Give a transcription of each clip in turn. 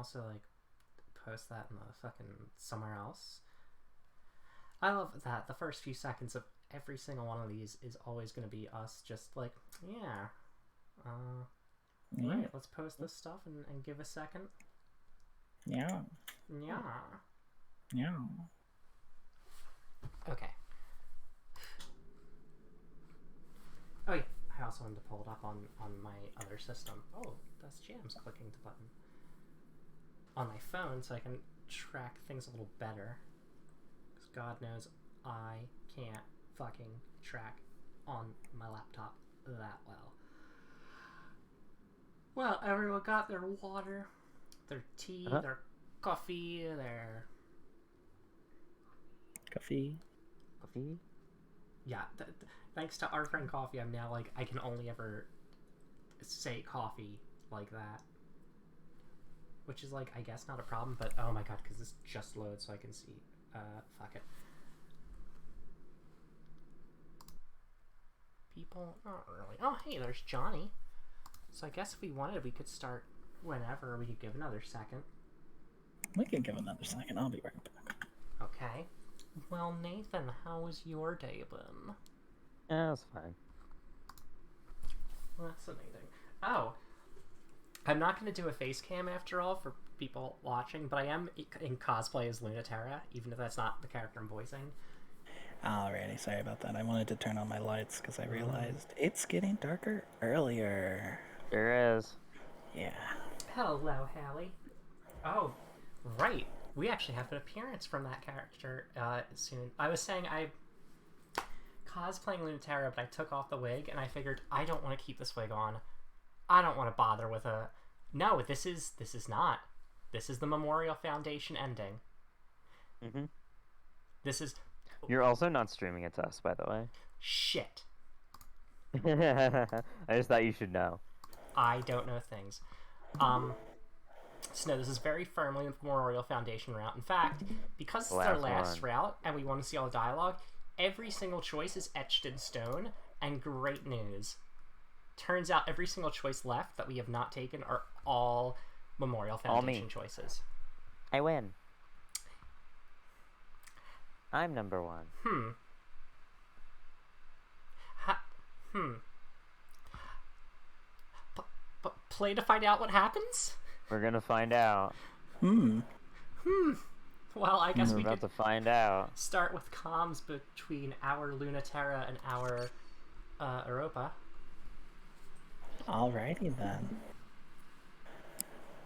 also like post that in the fucking somewhere else. I love that the first few seconds of every single one of these is always going to be us just like, yeah, right, let's post this stuff and give a second. Yeah. Yeah. Yeah. Okay. Oh yeah, I also wanted to pull it up on my other system. Oh, that's Jam's clicking the button. On my phone so I can track things a little better. Because God knows I can't fucking track on my laptop that well. Well, everyone got their water, their tea, their coffee, their... Coffee. Yeah, thanks to our friend Coffee, I'm now like, I can only ever say coffee like that. Which is like, I guess not a problem, but oh my god, because this just loads so I can see. Fuck it. People, not really. Oh, hey, there's Johnny. So I guess if we wanted, we could start whenever. We could give another second. We can give another second. I'll be right back. Okay. Well, Nathan, how was your day been? Yeah, it was fine. Fascinating. Oh, I'm not going to do a face cam after all for people watching, but I am in cosplay as Luna-Terra, even if that's not the character I'm voicing. Alrighty, sorry about that. I wanted to turn on my lights because I realized it's getting darker earlier. Sure is. Yeah. Hello, Hallie. Oh, right. We actually have an appearance from that character soon. I was saying I cosplaying Luna-Terra, but I took off the wig, and I figured I don't want to keep this wig on. I don't want to bother with a... No, this is not. This is the Memorial Foundation ending. Mm-hmm. This is... You're also not streaming it to us, by the way. Shit. I just thought you should know. I don't know things. So no, this is very firmly the Memorial Foundation route. In fact, because it's our last route, and we want to see all the dialogue, every single choice is etched in stone, and great news. Turns out every single choice left that we have not taken are all Memorial Foundation choices. I win. I'm number one. Play to find out what happens? We're gonna find out. Well, I guess we're about to find out. Start with comms between our Luna-Terra and our Europa. Alrighty then.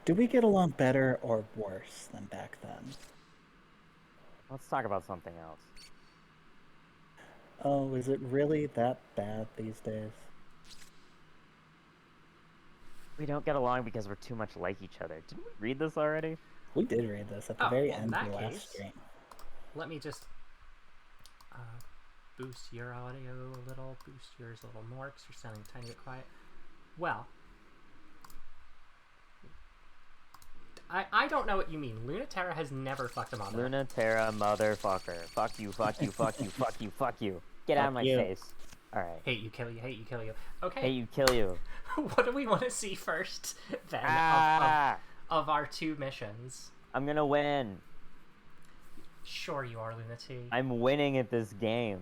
Do we get along better or worse than back then? Let's talk about something else. Oh, is it really that bad these days? We don't get along because we're too much like each other. Didn't we read this already? We did read this at the very end of the last stream. Let me just boost your audio a little, boost yours a little more because you're sounding a tiny bit quiet. Well, I don't know what you mean. Luna-Terra has never fucked a mother. Luna-Terra motherfucker. Fuck you, fuck you, fuck you, fuck you, fuck you. Get out of my face. Alright. Hate you, kill you, hate you, kill you. Okay. Hate you, kill you. What do we want to see first, then, of our two missions? I'm gonna win. Sure you are, Luna-T. I'm winning at this game.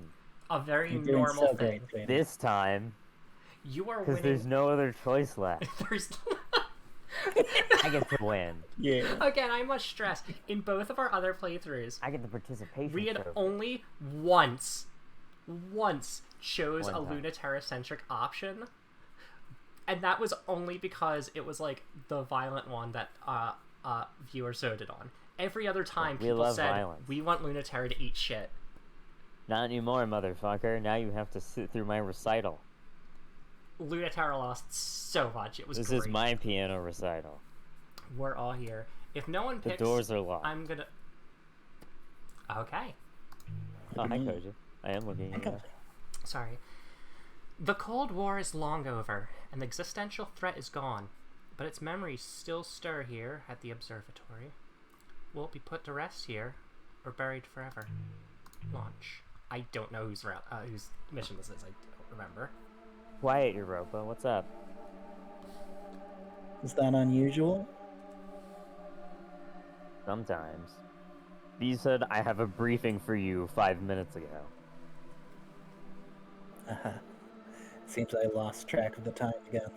A very normal thing. This time. You are winning. Because there's no other choice left. There's... I get to win. Yeah. Again, I must stress, in both of our other playthroughs, I get the participation. We had only once chose a Luna-Terra-centric option, and that was only because it was like the violent one that viewers voted on. Every other time, people said, violence. We want Luna-Terra to eat shit. Not anymore, motherfucker. Now you have to sit through my recital. Luna-Terra lost so much. It was This great. is my piano recital. We're all here. If no one picks... The doors are locked. I'm gonna... Okay. Oh, hi, Koji. I am looking at you. Sorry. The Cold War is long over, and the existential threat is gone, but its memories still stir here at the observatory. Will it be put to rest here, or buried forever? Launch. I don't know whose mission this is. I don't remember. Quiet, Europa. What's up? Is that unusual? Sometimes. B said, I have a briefing for you 5 minutes ago. Seems I lost track of the time again.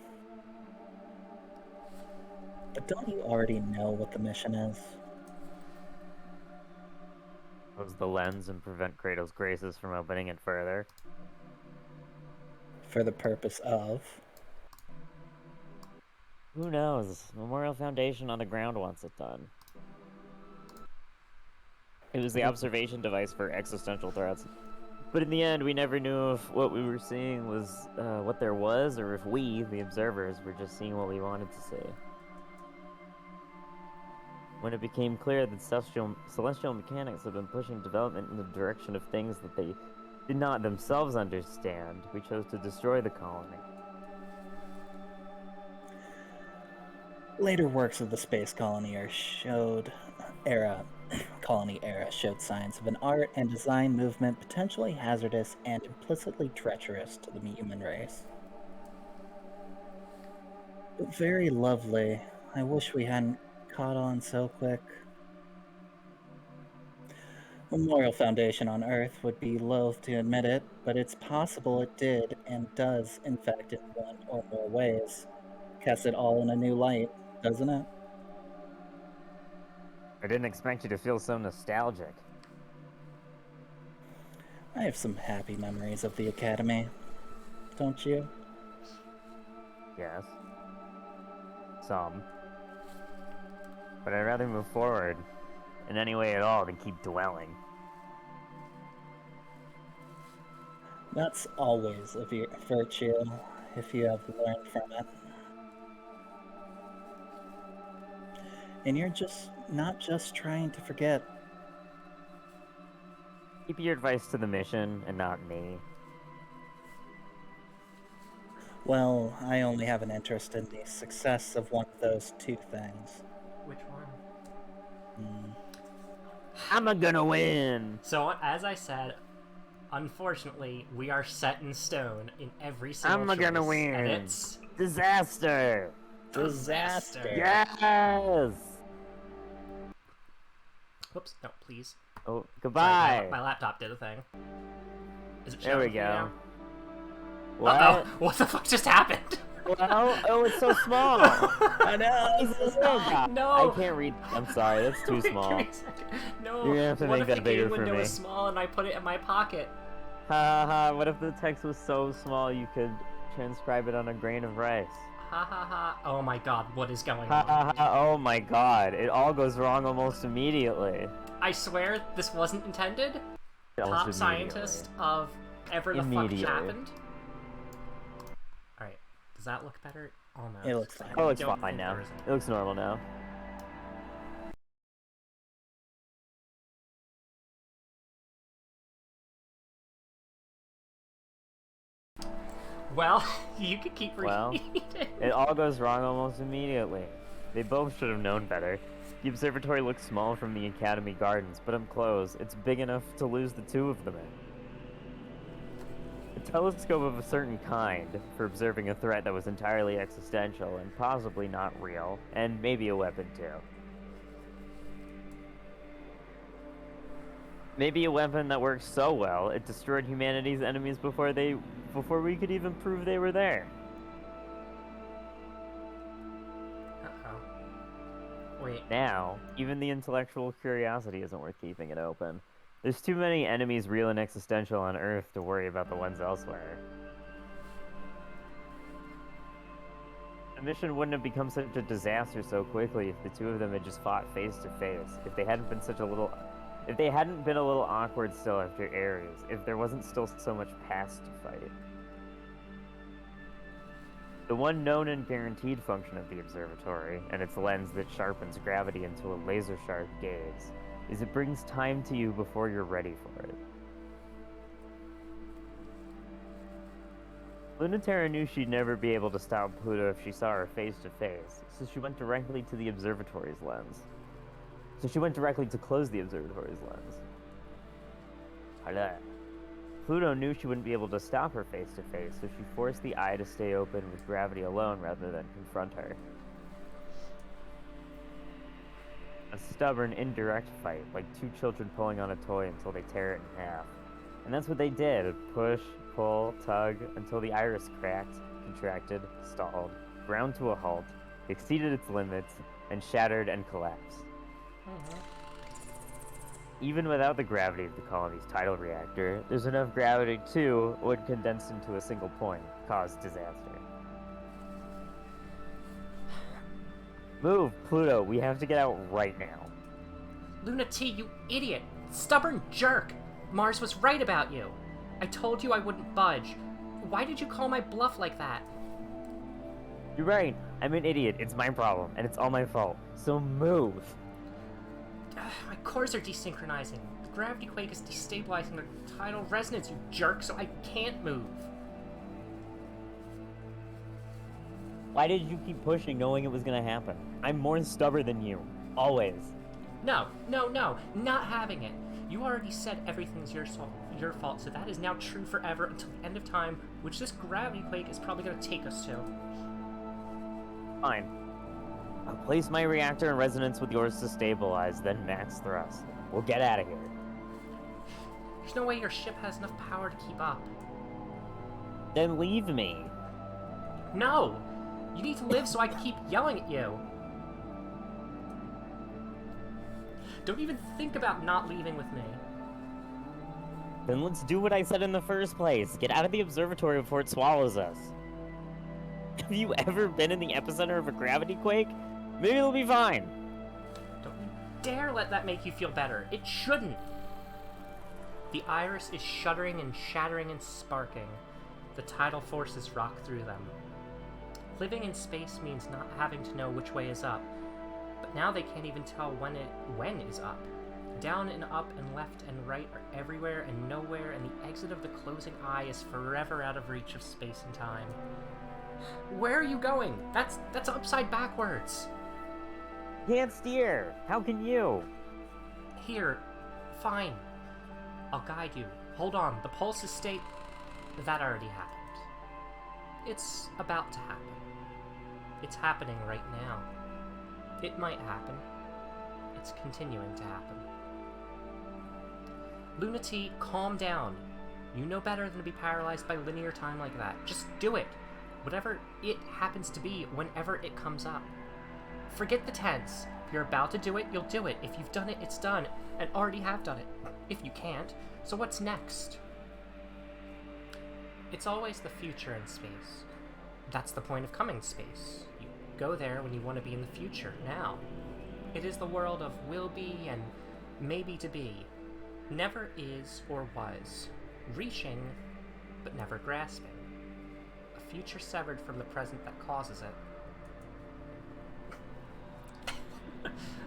But don't you already know what the mission is? Close the lens and prevent Kratos' graces from opening it further. For the purpose of... Who knows? Memorial Foundation on the ground wants it done. It was the observation device for existential threats. But in the end, we never knew if what we were seeing was what there was, or if we, the observers, were just seeing what we wanted to see. When it became clear that celestial mechanics have been pushing development in the direction of things that they did not themselves understand, we chose to destroy the colony. Later works of the space colony showed signs of an art and design movement potentially hazardous and implicitly treacherous to the human race. But very lovely. I wish we hadn't caught on so quick. Memorial Foundation on Earth would be loath to admit it, but it's possible it did and does, in fact, in one or more ways. Casts it all in a new light, doesn't it? I didn't expect you to feel so nostalgic. I have some happy memories of the Academy. Don't you? Yes. Some. But I'd rather move forward in any way at all than keep dwelling. That's always a virtue, if you have learned from it. And you're not just trying to forget. Keep your advice to the mission and not me. Well, I only have an interest in the success of one of those two things. Which one? I'm gonna win! So, as I said, unfortunately, we are set in stone in every single I'm choice. gonna win! And it's... Disaster! Disaster! Yes! Whoops, no, please. Oh, goodbye! Sorry, my laptop did a thing. Is it There we showing for you go. now? What? Uh-oh, what the fuck just happened? Well, oh, it's so small! I know! No! I can't read. I'm sorry, that's too Wait, small. give me a second. No, You're gonna have to what make if that the bigger game for window me. was small and I put it in my pocket? Ha ha ha, what if the text was so small you could transcribe it on a grain of rice? Ha ha ha. Oh my god, what is going Ha ha on? ha, oh my god, it all goes wrong almost immediately. I swear this wasn't intended. Top scientist of ever the fuck happened. Alright, does that look better? Almost. It looks fine. Oh, it's Don't fine think now. there's It looks normal now. Well, you could keep Well, reading it. it all goes wrong almost immediately. They both should have known better. The observatory looks small from the Academy Gardens, but I'm close. It's big enough to lose the two of them in. A telescope of a certain kind for observing a threat that was entirely existential and possibly not real, and maybe a weapon too. Maybe a weapon that works so well it destroyed humanity's enemies before we could even prove they were there. Uh-oh. Wait. Now, even the intellectual curiosity isn't worth keeping it open. There's too many enemies real and existential on Earth to worry about the ones elsewhere. The mission wouldn't have become such a disaster so quickly if the two of them had just fought face to face, if they hadn't been a little awkward still after Ares, if there wasn't still so much past to fight. The one known and guaranteed function of the observatory, and its lens that sharpens gravity into a laser-sharp gaze, is it brings time to you before you're ready for it. Luna-Terra knew she'd never be able to stop Pluto if she saw her face to face, so she went directly to the observatory's lens. So she went directly to close the observatory's lens. Hello. Pluto knew she wouldn't be able to stop her face to face, so she forced the eye to stay open with gravity alone rather than confront her. A stubborn, indirect fight, like two children pulling on a toy until they tear it in half. And that's what they did. Push, pull, tug, until the iris cracked, contracted, stalled, ground to a halt, exceeded its limits, and shattered and collapsed. Even without the gravity of the colony's tidal reactor, there's enough gravity to, when condensed into a single point, cause disaster. Move, Pluto, we have to get out right now. Luna T, you idiot! Stubborn jerk! Mars was right about you. I told you I wouldn't budge. Why did you call my bluff like that? You're right, I'm an idiot, it's my problem, and it's all my fault. So move! My cores are desynchronizing. The gravity quake is destabilizing the tidal resonance, you jerk, so I can't move. Why did you keep pushing knowing it was gonna happen? I'm more stubborn than you. Always. No, not having it. You already said everything's your fault, so that is now true forever until the end of time, which this gravity quake is probably gonna take us to. Fine. I'll place my reactor in resonance with yours to stabilize, then max thrust. We'll get out of here. There's no way your ship has enough power to keep up. Then leave me. No! You need to live so I can keep yelling at you. Don't even think about not leaving with me. Then let's do what I said in the first place. Get out of the observatory before it swallows us. Have you ever been in the epicenter of a gravity quake? Maybe it'll be fine. Don't you dare let that make you feel better. It shouldn't. The iris is shuddering and shattering and sparking. The tidal forces rock through them. Living in space means not having to know which way is up, but now they can't even tell when is up. Down and up and left and right are everywhere and nowhere, and the exit of the closing eye is forever out of reach of space and time. Where are you going? That's upside backwards. Can't steer. How can you? Here, fine. I'll guide you. Hold on, the pulses state that already happened. It's about to happen. It's happening right now. It might happen. It's continuing to happen. Luna T, calm down. You know better than to be paralyzed by linear time like that. Just do it. Whatever it happens to be, whenever it comes up. Forget the tense. If you're about to do it, you'll do it. If you've done it, it's done. And already have done it. If you can't, so what's next? It's always the future in space. That's the point of coming to space. You go there when you want to be in the future, now. It is the world of will be and maybe to be. Never is or was. Reaching, but never grasping. A future severed from the present that causes it.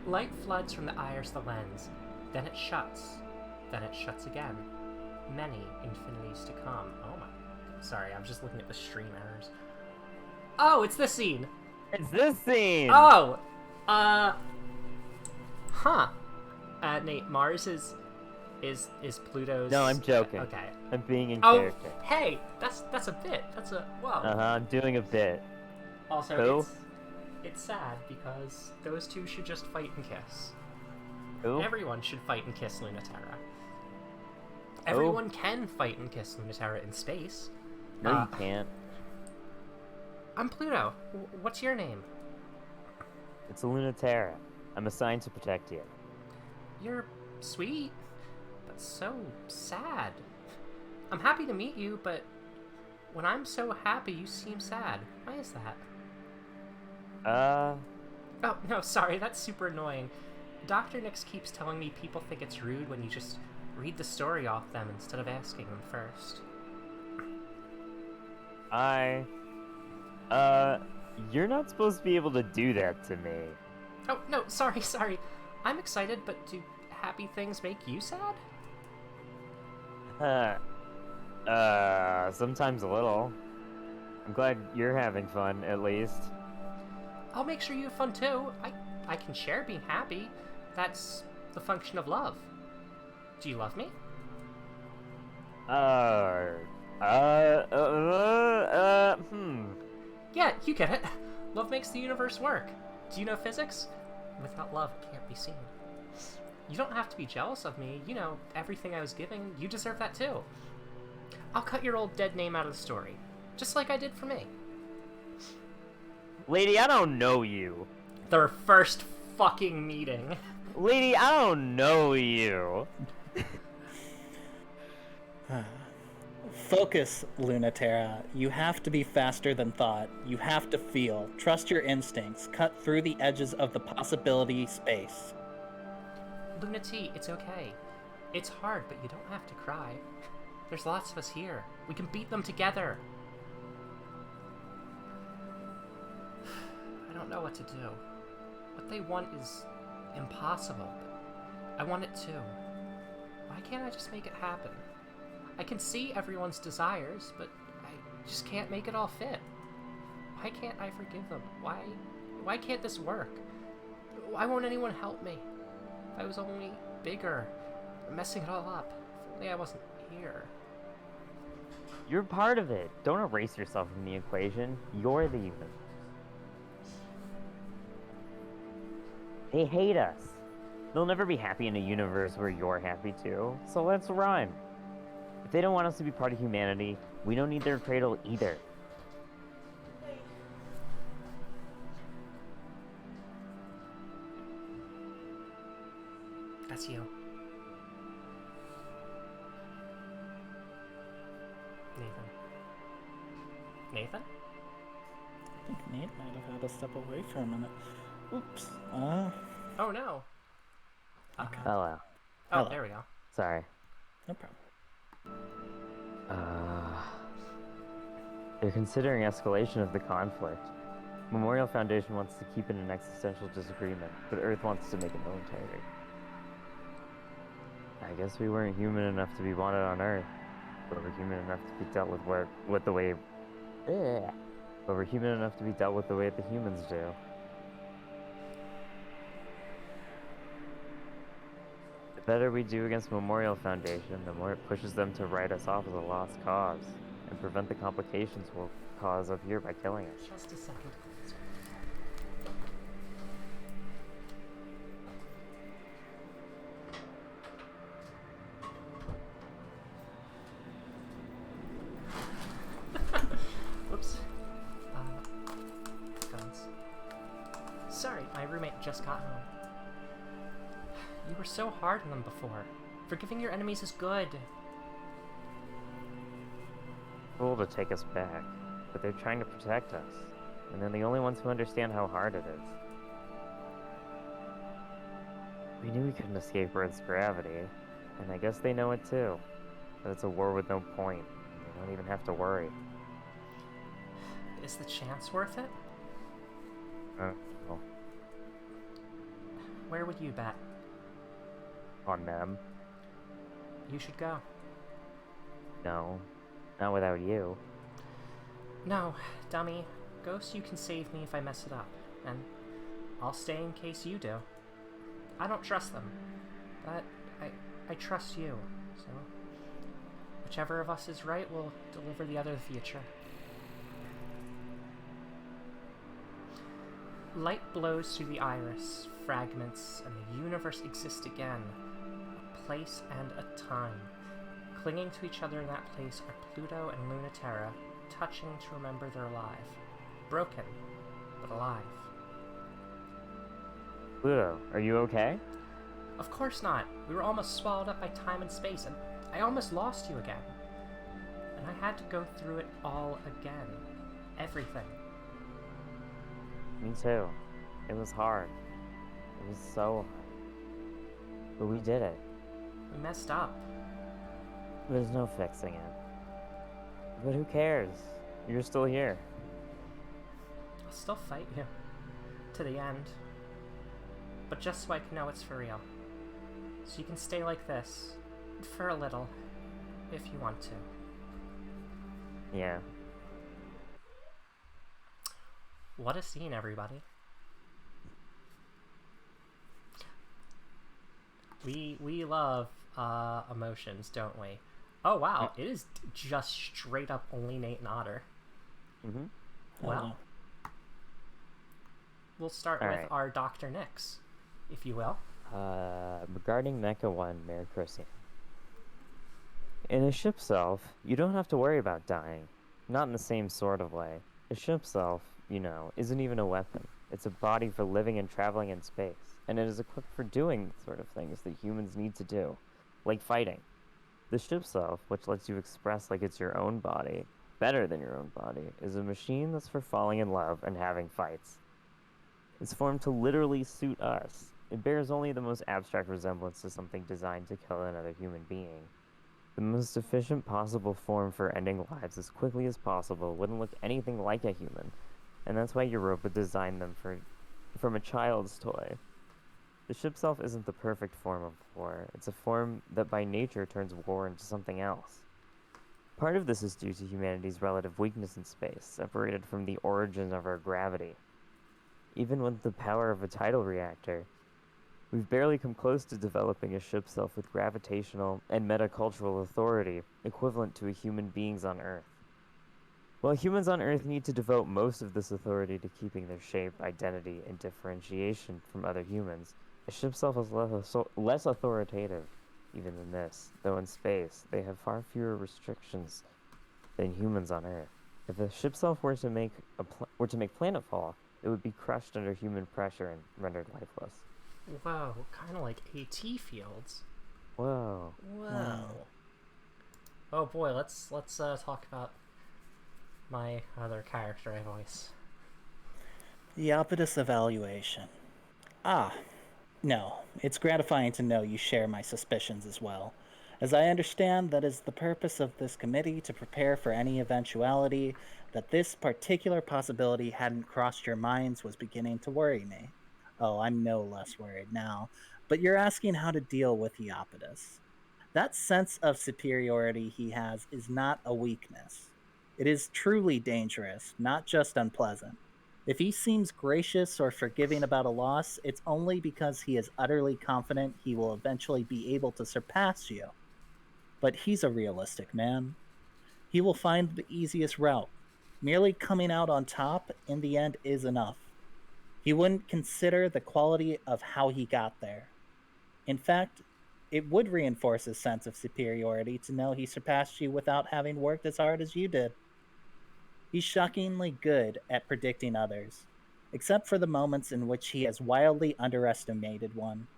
Light floods from the iris the lens. Then it shuts. Then it shuts again. Many infinities to come. Oh my... Sorry, I'm just looking at the stream errors. Oh, it's this scene! It's this scene! Oh! Huh. Nate, Mars is Pluto's... No, I'm joking. Okay. I'm being in Oh, character. hey! That's a bit. That's a... Whoa. I'm doing a bit. Also, Who? it's sad because those two should just fight and kiss. Who? Everyone should fight and kiss Luna-Terra. Everyone can fight and kiss Luna-Terra in space. No, you can't. I'm Pluto. What's your name? It's Luna-Terra. I'm assigned to protect you. You're sweet, but so sad. I'm happy to meet you, but when I'm so happy, you seem sad. Why is that? Oh, no, sorry, that's super annoying. Dr. Nix keeps telling me people think it's rude when you just read the story off them instead of asking them first. You're not supposed to be able to do that to me. Oh, no, sorry. I'm excited, but do happy things make you sad? Sometimes a little. I'm glad you're having fun, at least. I'll make sure you have fun too. I can share being happy. That's the function of love. Do you love me? Hmm. Yeah, you get it. Love makes the universe work. Do you know physics? Without love, it can't be seen. You don't have to be jealous of me. You know, everything I was giving, you deserve that too. I'll cut your old dead name out of the story, just like I did for me. Lady, I don't know you. Their first fucking meeting. Lady, I don't know you. Focus, Luna-Terra. You have to be faster than thought. You have to feel. Trust your instincts. Cut through the edges of the possibility space. Luna T, it's okay. It's hard, but you don't have to cry. There's lots of us here. We can beat them together. I don't know what to do. What they want is impossible, but I want it too. Why can't I just make it happen? I can see everyone's desires, but I just can't make it all fit. Why can't I forgive them? Why can't this work? Why won't anyone help me? If I was only bigger, messing it all up. If only I wasn't here. You're part of it. Don't erase yourself from the equation. You're the human. They hate us. They'll never be happy in a universe where you're happy too. So let's rhyme. If they don't want us to be part of humanity, we don't need their cradle either. That's you. Nathan? I think Nate might have had to step away for a minute. Oops. Oh no. Okay. Hello. Oh, Hello. there we go. Sorry. No problem. They're considering escalation of the conflict. Memorial Foundation wants to keep it an existential disagreement, but Earth wants to make it military. I guess we weren't human enough to be wanted on Earth, but we're human enough to be dealt with the way. But we're human enough to be dealt with the way the humans do. The better we do against Memorial Foundation, the more it pushes them to write us off as a lost cause and prevent the complications we'll cause up here by killing us. Just a second. Whoops. Guns. Sorry, my roommate just got home. You were so hard on them before. Forgiving your enemies is good. Cruel to take us back, but they're trying to protect us, and they're the only ones who understand how hard it is. We knew we couldn't escape Earth's gravity, and I guess they know it too. That it's a war with no point. They don't even have to worry. Is the chance worth it? Well, Where would you bet? on them. You should go. No, not without you. No, dummy. Ghost, you can save me if I mess it up, and I'll stay in case you do. I don't trust them, but I trust you, so whichever of us is right will deliver the other the future. Light blows through the iris, fragments, and the universe exists again. A place and a time. Clinging to each other in that place are Pluto and Luna-Terra, touching to remember they're alive. Broken, but alive. Pluto, are you okay? Of course not. We were almost swallowed up by time and space, and I almost lost you again. And I had to go through it all again. Everything. Me too. It was hard. It was so hard. But we did it. We messed up. There's no fixing it. But who cares? You're still here. I'll still fight you. To the end. But just so I can know it's for real. So you can stay like this. For a little. If you want to. Yeah. What a scene, everybody. We love emotions, don't we? Oh wow, it is just straight up only Nate and Otter. Mm-hmm. Well, we'll start Oh. with Alright. our Dr. Nix. if you will. Regarding Mecha 1, Mayor Christian. In a ship self, you don't have to worry about dying. Not in the same sort of way. A ship self, isn't even a weapon. It's a body for living and traveling in space, and it is equipped for doing the sort of things that humans need to do, like fighting. The ship self, which lets you express like it's your own body, better than your own body, is a machine that's for falling in love and having fights. It's formed to literally suit us. It bears only the most abstract resemblance to something designed to kill another human being. The most efficient possible form for ending lives as quickly as possible wouldn't look anything like a human, and that's why Europa designed them from a child's toy. The ship self isn't the perfect form of war. It's a form that by nature turns war into something else. Part of this is due to humanity's relative weakness in space, separated from the origin of our gravity. Even with the power of a tidal reactor, we've barely come close to developing a ship self with gravitational and metacultural authority equivalent to a human beings on Earth. While humans on Earth need to devote most of this authority to keeping their shape, identity, and differentiation from other humans, a ship self is less authoritative even than this, though in space they have far fewer restrictions than humans on Earth. If a ship self were to make planetfall, it would be crushed under human pressure and rendered lifeless. Whoa, kind of like AT fields. Whoa. Oh boy, let's talk about my other character I voice. The Iapetus evaluation. No, it's gratifying to know you share my suspicions as well. As I understand, that is the purpose of this committee, to prepare for any eventuality that this particular possibility hadn't crossed your minds was beginning to worry me. Oh, I'm no less worried now, but you're asking how to deal with Iapetus. That sense of superiority he has is not a weakness. It is truly dangerous, not just unpleasant. If he seems gracious or forgiving about a loss, it's only because he is utterly confident he will eventually be able to surpass you. But he's a realistic man. He will find the easiest route. Merely coming out on top in the end is enough. He wouldn't consider the quality of how he got there. In fact, it would reinforce his sense of superiority to know he surpassed you without having worked as hard as you did. He's shockingly good at predicting others, except for the moments in which he has wildly underestimated one.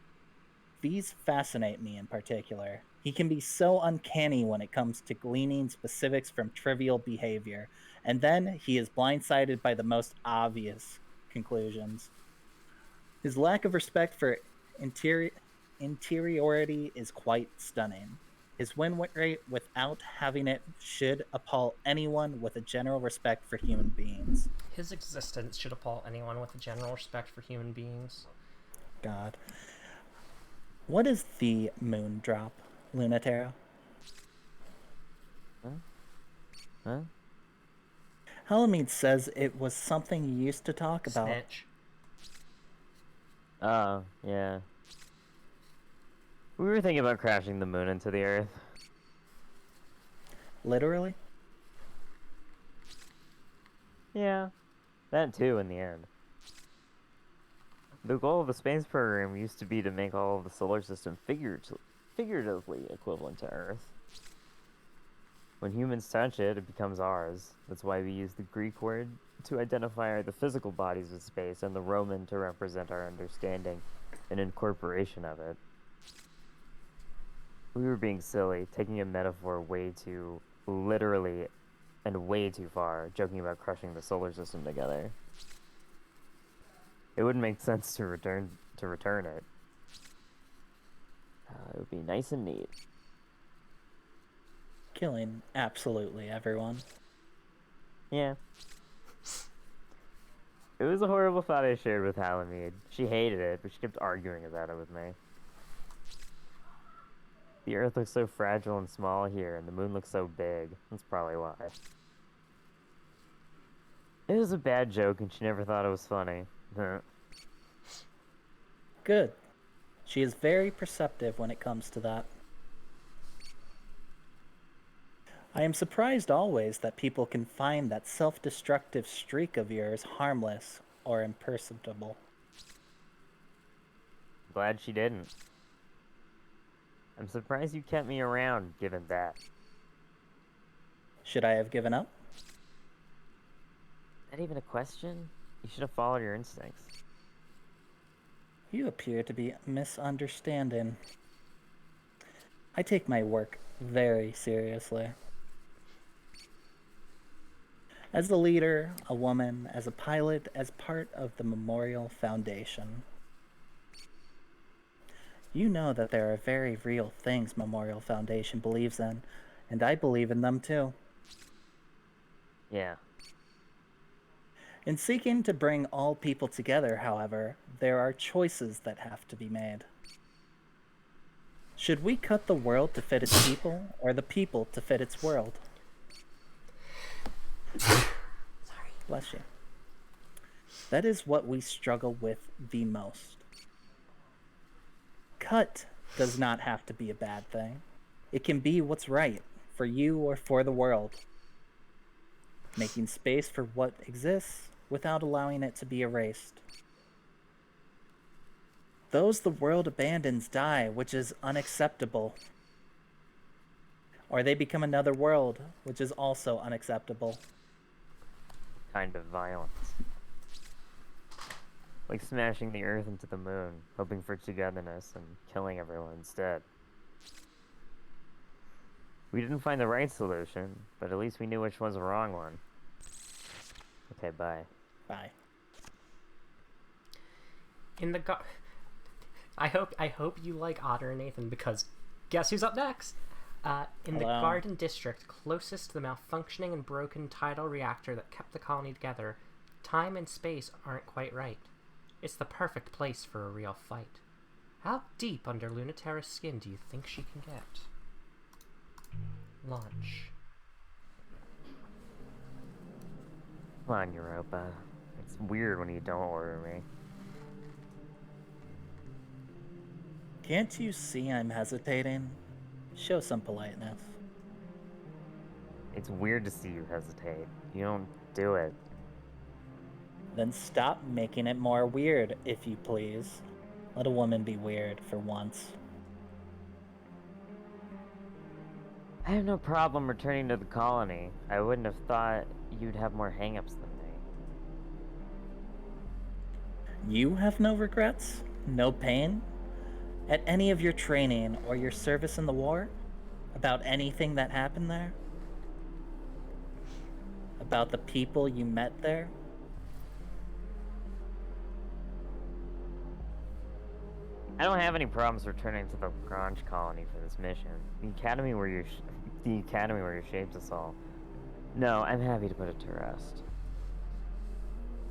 These fascinate me in particular. He can be so uncanny when it comes to gleaning specifics from trivial behavior, and then he is blindsided by the most obvious conclusions. His lack of respect for interiority is quite stunning. His win rate without having it should appall anyone with a general respect for human beings. His existence should appall anyone with a general respect for human beings. God. What is the moon drop, Luna-Terra? Huh? Halamede says it was something you used to talk about. Snitch. Oh, yeah. We were thinking about crashing the moon into the Earth. Literally? Yeah. That too, in the end. The goal of the space program used to be to make all of the solar system figuratively equivalent to Earth. When humans touch it, it becomes ours. That's why we use the Greek word to identify the physical bodies of space, and the Roman to represent our understanding and incorporation of it. We were being silly, taking a metaphor way too literally and way too far, joking about crushing the solar system together. It wouldn't make sense to return it. It would be nice and neat. Killing absolutely everyone. Yeah. It was a horrible thought I shared with Halamede. She hated it, but she kept arguing about it with me. The Earth looks so fragile and small here, and the moon looks so big. That's probably why. It was a bad joke, and she never thought it was funny. Good. She is very perceptive when it comes to that. I am surprised always that people can find that self-destructive streak of yours harmless or imperceptible. glad she didn't. I'm surprised you kept me around, given that. Should I have given up? That even a question? You should have followed your instincts. You appear to be misunderstanding. I take my work very seriously. As a leader, a woman, as a pilot, as part of the Memorial Foundation. You know that there are very real things Memorial Foundation believes in, and I believe in them too. Yeah. In seeking to bring all people together, however, there are choices that have to be made. Should we cut the world to fit its people, or the people to fit its world? Sorry. Bless you. That is what we struggle with the most. Cut does not have to be a bad thing. It can be what's right, for you or for the world. Making space for what exists without allowing it to be erased. Those the world abandons die, which is unacceptable. Or they become another world, which is also unacceptable. Kind of violence. Like smashing the Earth into the moon, hoping for togetherness, and killing everyone instead. We didn't find the right solution, but at least we knew which was the wrong one. Okay, bye. Bye. In the I hope you like Otter and Nathan, because guess who's up next? In the Hello. Garden District, closest to the malfunctioning and broken tidal reactor that kept the colony together, time and space aren't quite right. It's the perfect place for a real fight. How deep under Luna-Terra's skin do you think she can get? Launch. Come on, Europa. It's weird when you don't order me. Can't you see I'm hesitating? Show some politeness. It's weird to see you hesitate. You don't do it. Then stop making it more weird, if you please. Let a woman be weird for once. I have no problem returning to the colony. I wouldn't have thought you'd have more hang-ups than me. You have no regrets? No pain? At any of your training or your service in the war? About anything that happened there? About the people you met there? I don't have any problems returning to the Grange colony for this mission. The academy where you shaped us all. No, I'm happy to put it to rest.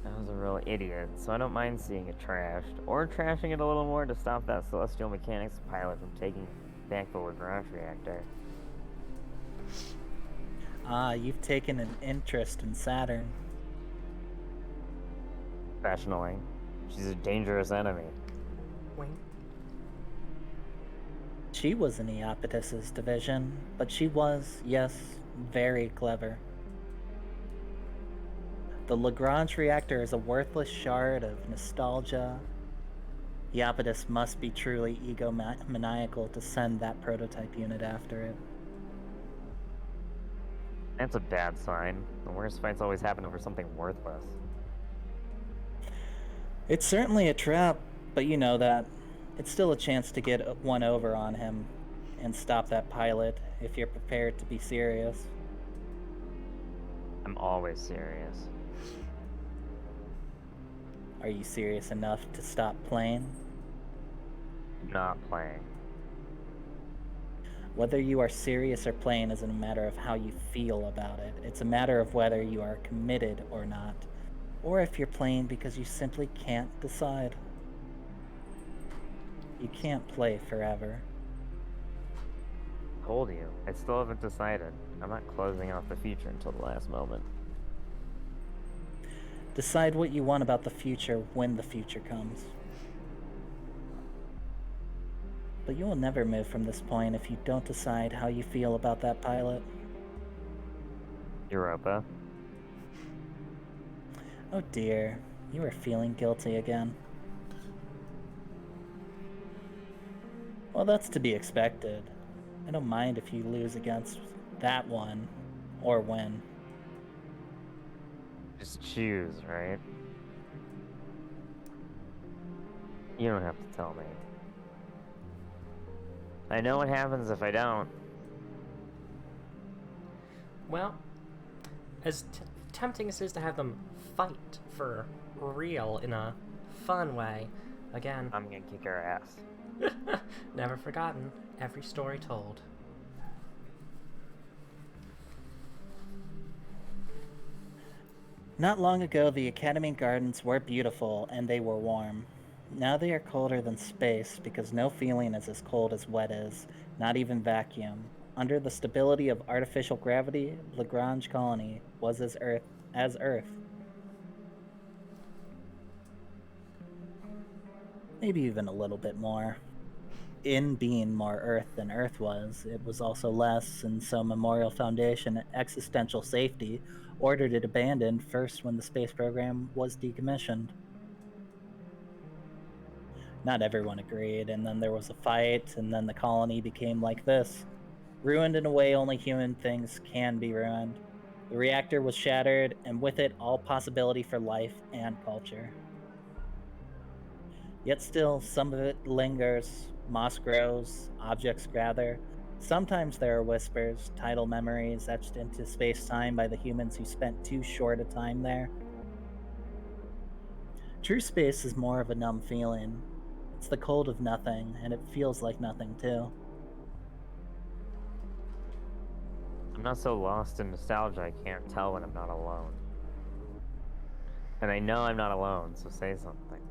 I was a real idiot, so I don't mind seeing it trashed, or trashing it a little more to stop that celestial mechanics pilot from taking back the Lagrange reactor. Ah, you've taken an interest in Saturn. Professionally, she's a dangerous enemy. Wink. She was in Iapetus's division, but she was, yes, very clever. The Lagrange reactor is a worthless shard of nostalgia. Iapetus must be truly egomaniacal to send that prototype unit after it. That's a bad sign. The worst fights always happen over something worthless. It's certainly a trap, but you know that. It's still a chance to get one over on him and stop that pilot if you're prepared to be serious. I'm always serious. Are you serious enough to stop playing? Not playing. Whether you are serious or playing isn't a matter of how you feel about it. It's a matter of whether you are committed or not, or if you're playing because you simply can't decide. You can't play forever. Told you. I still haven't decided. I'm not closing off the future until the last moment. Decide what you want about the future when the future comes. But you will never move from this point if you don't decide how you feel about that pilot. Europa. Oh dear, you are feeling guilty again. Well, that's to be expected. I don't mind if you lose against that one, or win. Just choose, right? You don't have to tell me. I know what happens if I don't. Well, as tempting as it is to have them fight for real in a fun way, again, I'm gonna kick her ass. never forgotten, every story told. Not long ago, the Academy Gardens were beautiful and they were warm. Now they are colder than space because no feeling is as cold as wet is, not even vacuum. Under the stability of artificial gravity, Lagrange colony was as Earth. Maybe even a little bit more. In being more Earth than Earth was, it was also less, and so Memorial Foundation Existential Safety ordered it abandoned first when the space program was decommissioned. Not everyone agreed, and then there was a fight, and then the colony became like this. Ruined in a way only human things can be ruined. The reactor was shattered, and with it, all possibility for life and culture. Yet still, some of it lingers, moss grows, objects gather. Sometimes there are whispers, tidal memories etched into space time by the humans who spent too short a time there. True space is more of a numb feeling. It's the cold of nothing, and it feels like nothing too. I'm not so lost in nostalgia I can't tell when I'm not alone. And I know I'm not alone, so say something.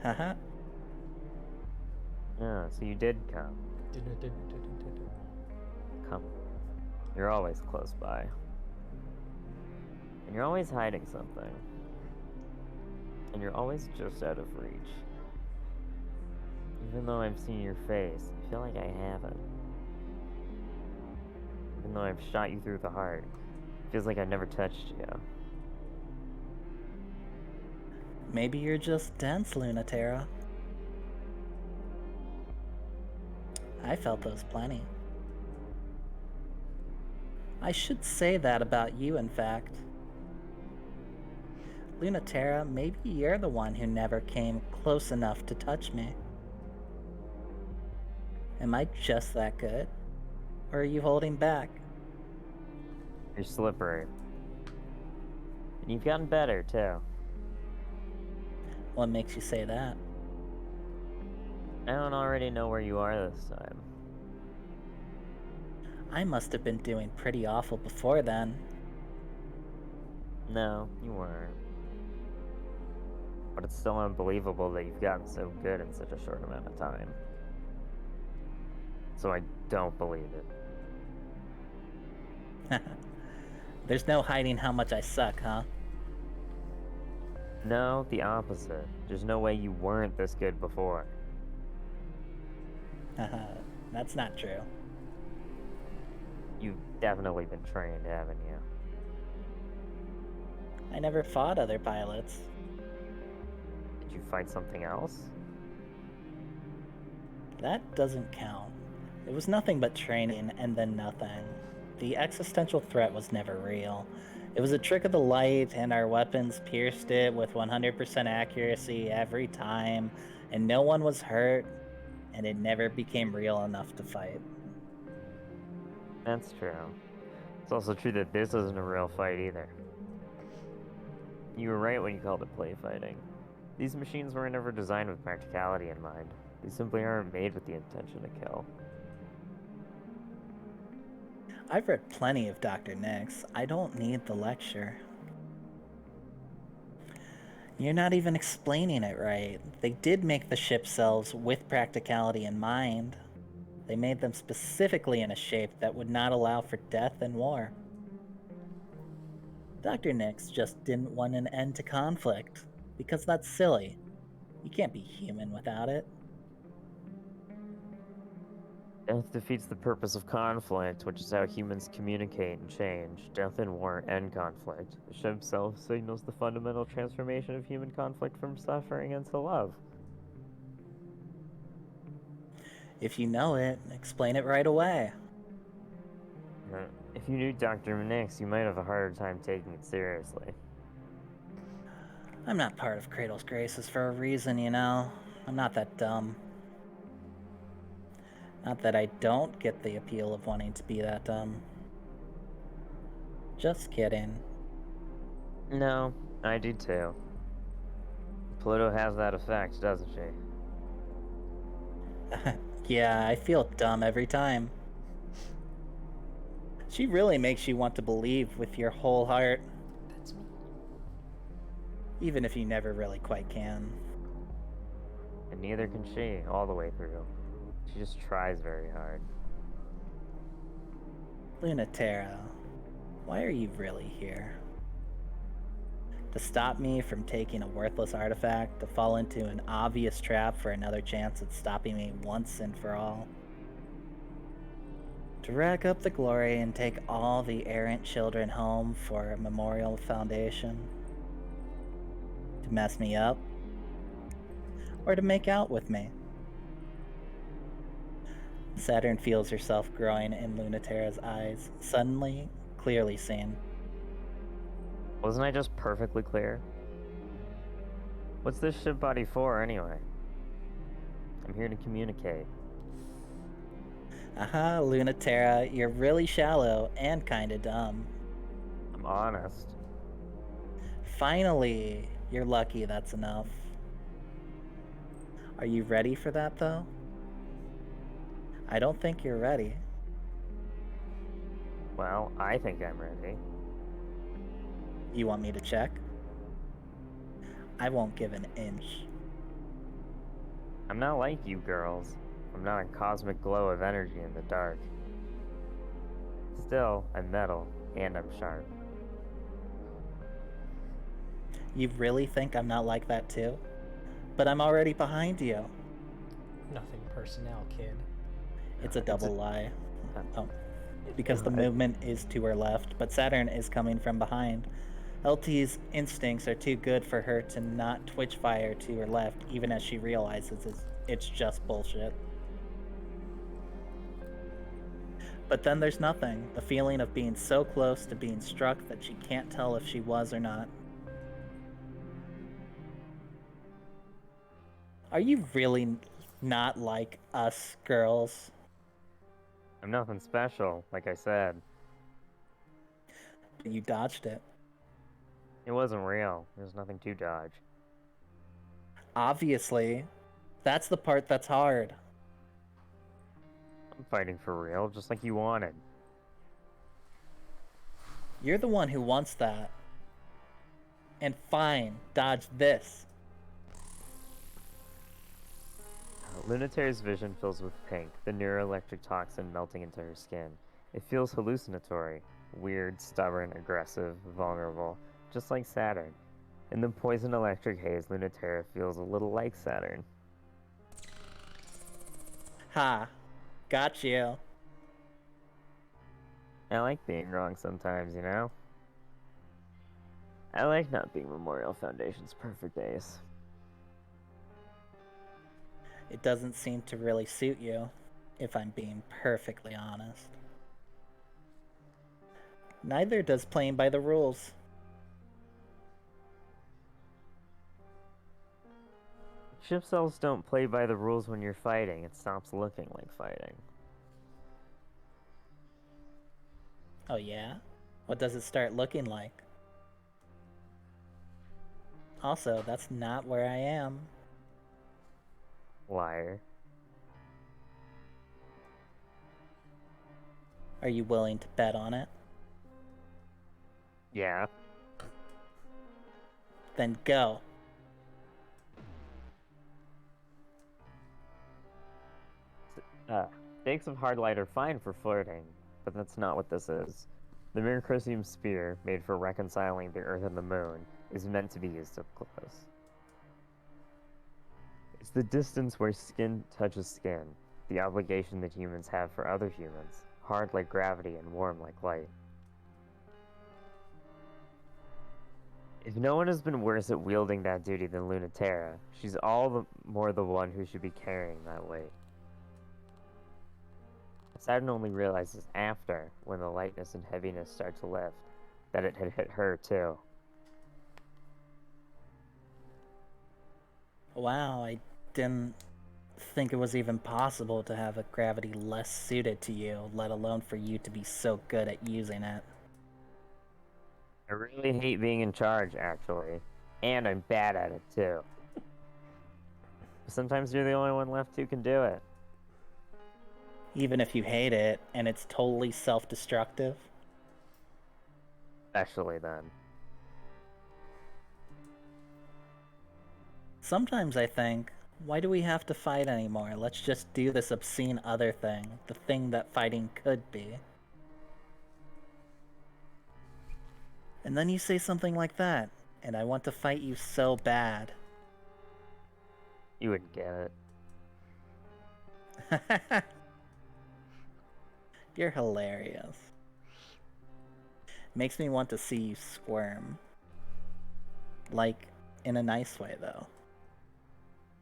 Haha. Yeah, so you did come. Come. You're always close by. And you're always hiding something. And you're always just out of reach. Even though I've seen your face, I feel like I haven't. Even though I've shot you through the heart, it feels like I've never touched you. Maybe you're just dense, Luna-Terra. I felt those plenty. I should say that about you, in fact. Luna-Terra, maybe you're the one who never came close enough to touch me. Am I just that good? Or are you holding back? You're slippery. And you've gotten better, too. What makes you say that? I don't already know where you are this time. I must have been doing pretty awful before then. No, you weren't. But it's still unbelievable that you've gotten so good in such a short amount of time. So I don't believe it. There's no hiding how much I suck, huh? No, the opposite. There's no way you weren't this good before. That's not true. You've definitely been trained, haven't you? I never fought other pilots. Did you fight something else? That doesn't count. It was nothing but training and then nothing. The existential threat was never real. It was a trick of the light, and our weapons pierced it with 100% accuracy every time, and no one was hurt, and it never became real enough to fight. That's true. It's also true that this isn't a real fight either. You were right when you called it play fighting. These machines were never designed with practicality in mind. They simply aren't made with the intention to kill. I've read plenty of Dr. Nix. I don't need the lecture. You're not even explaining it right. They did make the ship cells with practicality in mind. They made them specifically in a shape that would not allow for death and war. Dr. Nix just didn't want an end to conflict, because that's silly. You can't be human without it. Death defeats the purpose of conflict, which is how humans communicate and change. Death and war end conflict. The ship self signals the fundamental transformation of human conflict from suffering into love. If you know it, explain it right away. If you knew Dr. Nix, you might have a harder time taking it seriously. I'm not part of Cradle's Graces for a reason, you know. I'm not that dumb. Not that I don't get the appeal of wanting to be that dumb. Just kidding. No, I do too. Pluto has that effect, doesn't she? Yeah, I feel dumb every time. She really makes you want to believe with your whole heart, That's me. even if you never really quite can. And neither can she, all the way through. She just tries very hard. Luna-Terra, why are you really here? To stop me from taking a worthless artifact, to fall into an obvious trap for another chance at stopping me once and for all? To rack up the glory and take all the errant children home for a memorial foundation? To mess me up? Or to make out with me? Saturn feels herself growing in Luna-Terra's eyes, suddenly, clearly seen. Wasn't I just perfectly clear? What's this ship body for, anyway? I'm here to communicate. Aha, Luna-Terra, you're really shallow and kinda dumb. I'm honest. Finally, you're lucky that's enough. Are you ready for that, though? I don't think you're ready. Well, I think I'm ready. You want me to check? I won't give an inch. I'm not like you girls. I'm not a cosmic glow of energy in the dark. Still, I'm metal, and I'm sharp. You really think I'm not like that too? But I'm already behind you. Nothing personnel, kid. It's a double lie. Uh, Oh. Because the movement is to her left, but Saturn is coming from behind. LT's instincts are too good for her to not twitch fire to her left, even as she realizes it's just bullshit. But then there's nothing. The feeling of being so close to being struck that she can't tell if she was or not. Are you really not like us girls? I'm nothing special, like I said. You dodged it. It wasn't real. There's nothing to dodge. Obviously. That's the part that's hard. I'm fighting for real, just like you wanted. You're the one who wants that. And fine, dodge this. Luna-Terra's vision fills with pink, the neuroelectric toxin melting into her skin. It feels hallucinatory. Weird, stubborn, aggressive, vulnerable, just like Saturn. In the poison electric haze, Luna-Terra feels a little like Saturn. Ha. Got you. I like being wrong sometimes, you know? I like not being Memorial Foundation's perfect ace. It doesn't seem to really suit you, if I'm being perfectly honest. Neither does playing by the rules. Ship cells don't play by the rules when you're fighting. It stops looking like fighting. Oh yeah? What does it start looking like? Also, that's not where I am. Liar. Are you willing to bet on it? Yeah. Then go. Stakes of hard light are fine for flirting, but that's not what this is. The Miracrosium spear, made for reconciling the Earth and the Moon, is meant to be used up close. It's the distance where skin touches skin, the obligation that humans have for other humans, hard like gravity and warm like light. If no one has been worse at wielding that duty than Luna-Terra, she's all the more the one who should be carrying that weight. Saturn only realizes after, when the lightness and heaviness start to lift, that it had hit her too. Wow, I didn't think it was even possible to have a gravity less suited to you, let alone for you to be so good at using it. I really hate being in charge, actually. And I'm bad at it, too. Sometimes you're the only one left who can do it. Even if you hate it, and it's totally self-destructive. Especially then. Sometimes I think, why do we have to fight anymore? Let's just do this obscene other thing, the thing that fighting could be. And then you say something like that, and I want to fight you so bad. You wouldn't get it. You're hilarious. Makes me want to see you squirm. Like, in a nice way, though.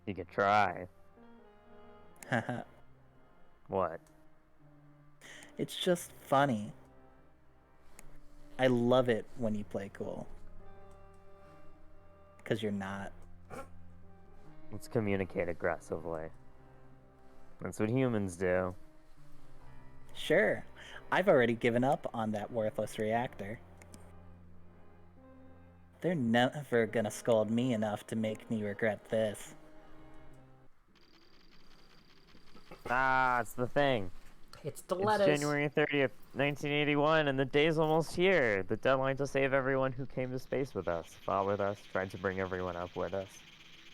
You could try. Haha. What? It's just funny. I love it when you play cool. Because you're not. Let's communicate aggressively. That's what humans do. Sure. I've already given up on that worthless reactor. They're never gonna scold me enough to make me regret this. Ah, it's the thing. It's the It's lettuce. January 30th, 1981, and the day's almost here. The deadline to save everyone who came to space with us, fought with us, tried to bring everyone up with us.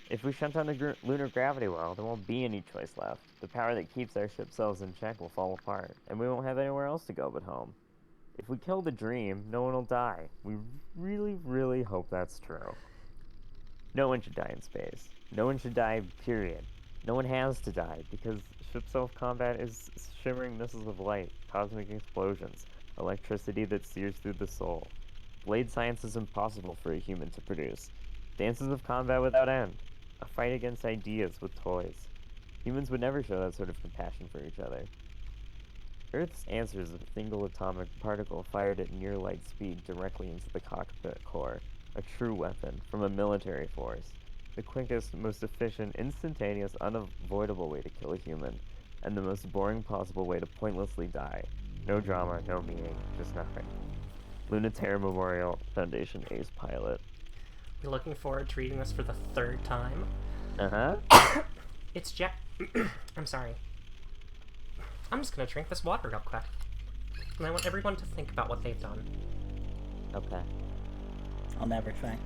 If we shut down the lunar gravity well, there won't be any choice left. The power that keeps our ship cells in check will fall apart, and we won't have anywhere else to go but home. If we kill the dream, no one will die. We really, really hope that's true. No one should die in space. No one should die, period. No one has to die, because ship self-combat is shimmering missiles of light, cosmic explosions, electricity that sears through the soul. Blade science is impossible for a human to produce. Dances of combat without end. A fight against ideas with toys. Humans would never show that sort of compassion for each other. Earth's answer is a single atomic particle fired at near light speed directly into the cockpit core. A true weapon from a military force. The quickest, most efficient, instantaneous, unavoidable way to kill a human. And the most boring possible way to pointlessly die. No drama, no meaning, just nothing. Luna-Terra Memorial Foundation Ace Pilot. You're looking forward to reading this for the third time? Uh-huh. It's I'm sorry. I'm just gonna drink this water real quick. And I want everyone to think about what they've done. Okay. I'll never think.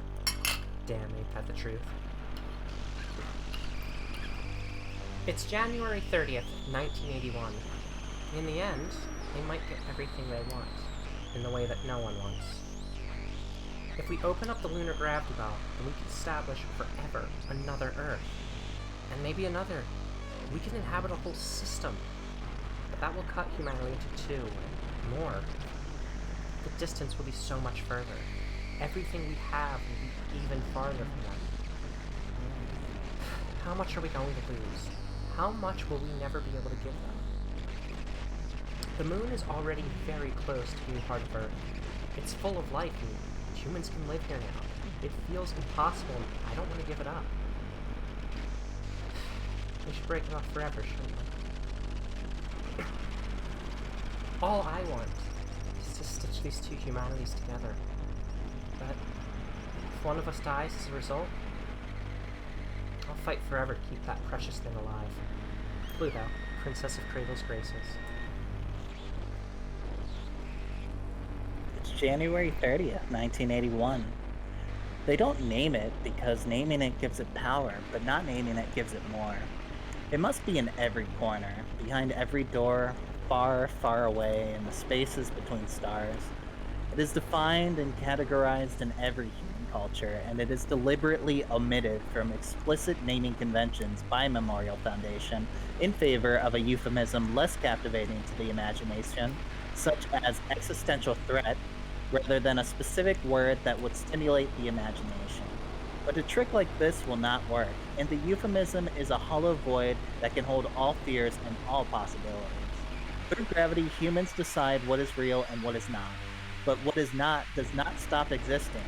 Damn, ain't that the truth. It's January 30th, 1981. In the end, they might get everything they want, in the way that no one wants. If we open up the lunar gravity well, then we can establish forever another Earth. And maybe another. We can inhabit a whole system. But that will cut humanity into two, and more. The distance will be so much further. Everything we have will be even farther from them. How much are we going to lose? How much will we never be able to give them? The moon is already very close to being part of Earth. It's full of life, and humans can live here now. It feels impossible, and I don't want to give it up. We should break it off forever, shouldn't we? All I want is to stitch these two humanities together. But if one of us dies as a result, I'll fight forever to keep that precious thing alive. Pluto, Princess of Cradle's Graces. It's January 30th, 1981. They don't name it because naming it gives it power, but not naming it gives it more. It must be in every corner, behind every door, far, far away, in the spaces between stars. It is defined and categorized in every human culture, and it is deliberately omitted from explicit naming conventions by Memorial Foundation in favor of a euphemism less captivating to the imagination, such as existential threat, rather than a specific word that would stimulate the imagination. But a trick like this will not work, and the euphemism is a hollow void that can hold all fears and all possibilities. Through gravity, humans decide what is real and what is not. But what is not does not stop existing.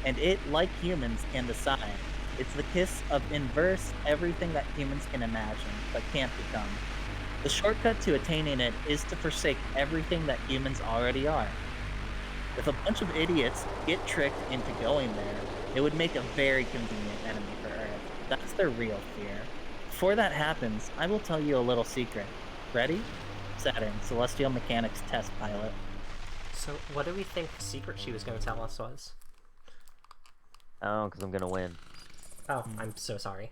And it, like humans, can decide. It's the kiss of inverse everything that humans can imagine, but can't become. The shortcut to attaining it is to forsake everything that humans already are. If a bunch of idiots get tricked into going there, it would make a very convenient enemy for Earth. That's their real fear. Before that happens, I will tell you a little secret. Ready? Saturn, Celestial Mechanics test pilot. So, what do we think the secret she was going to tell us was? Oh, because I'm gonna win. Oh, I'm so sorry.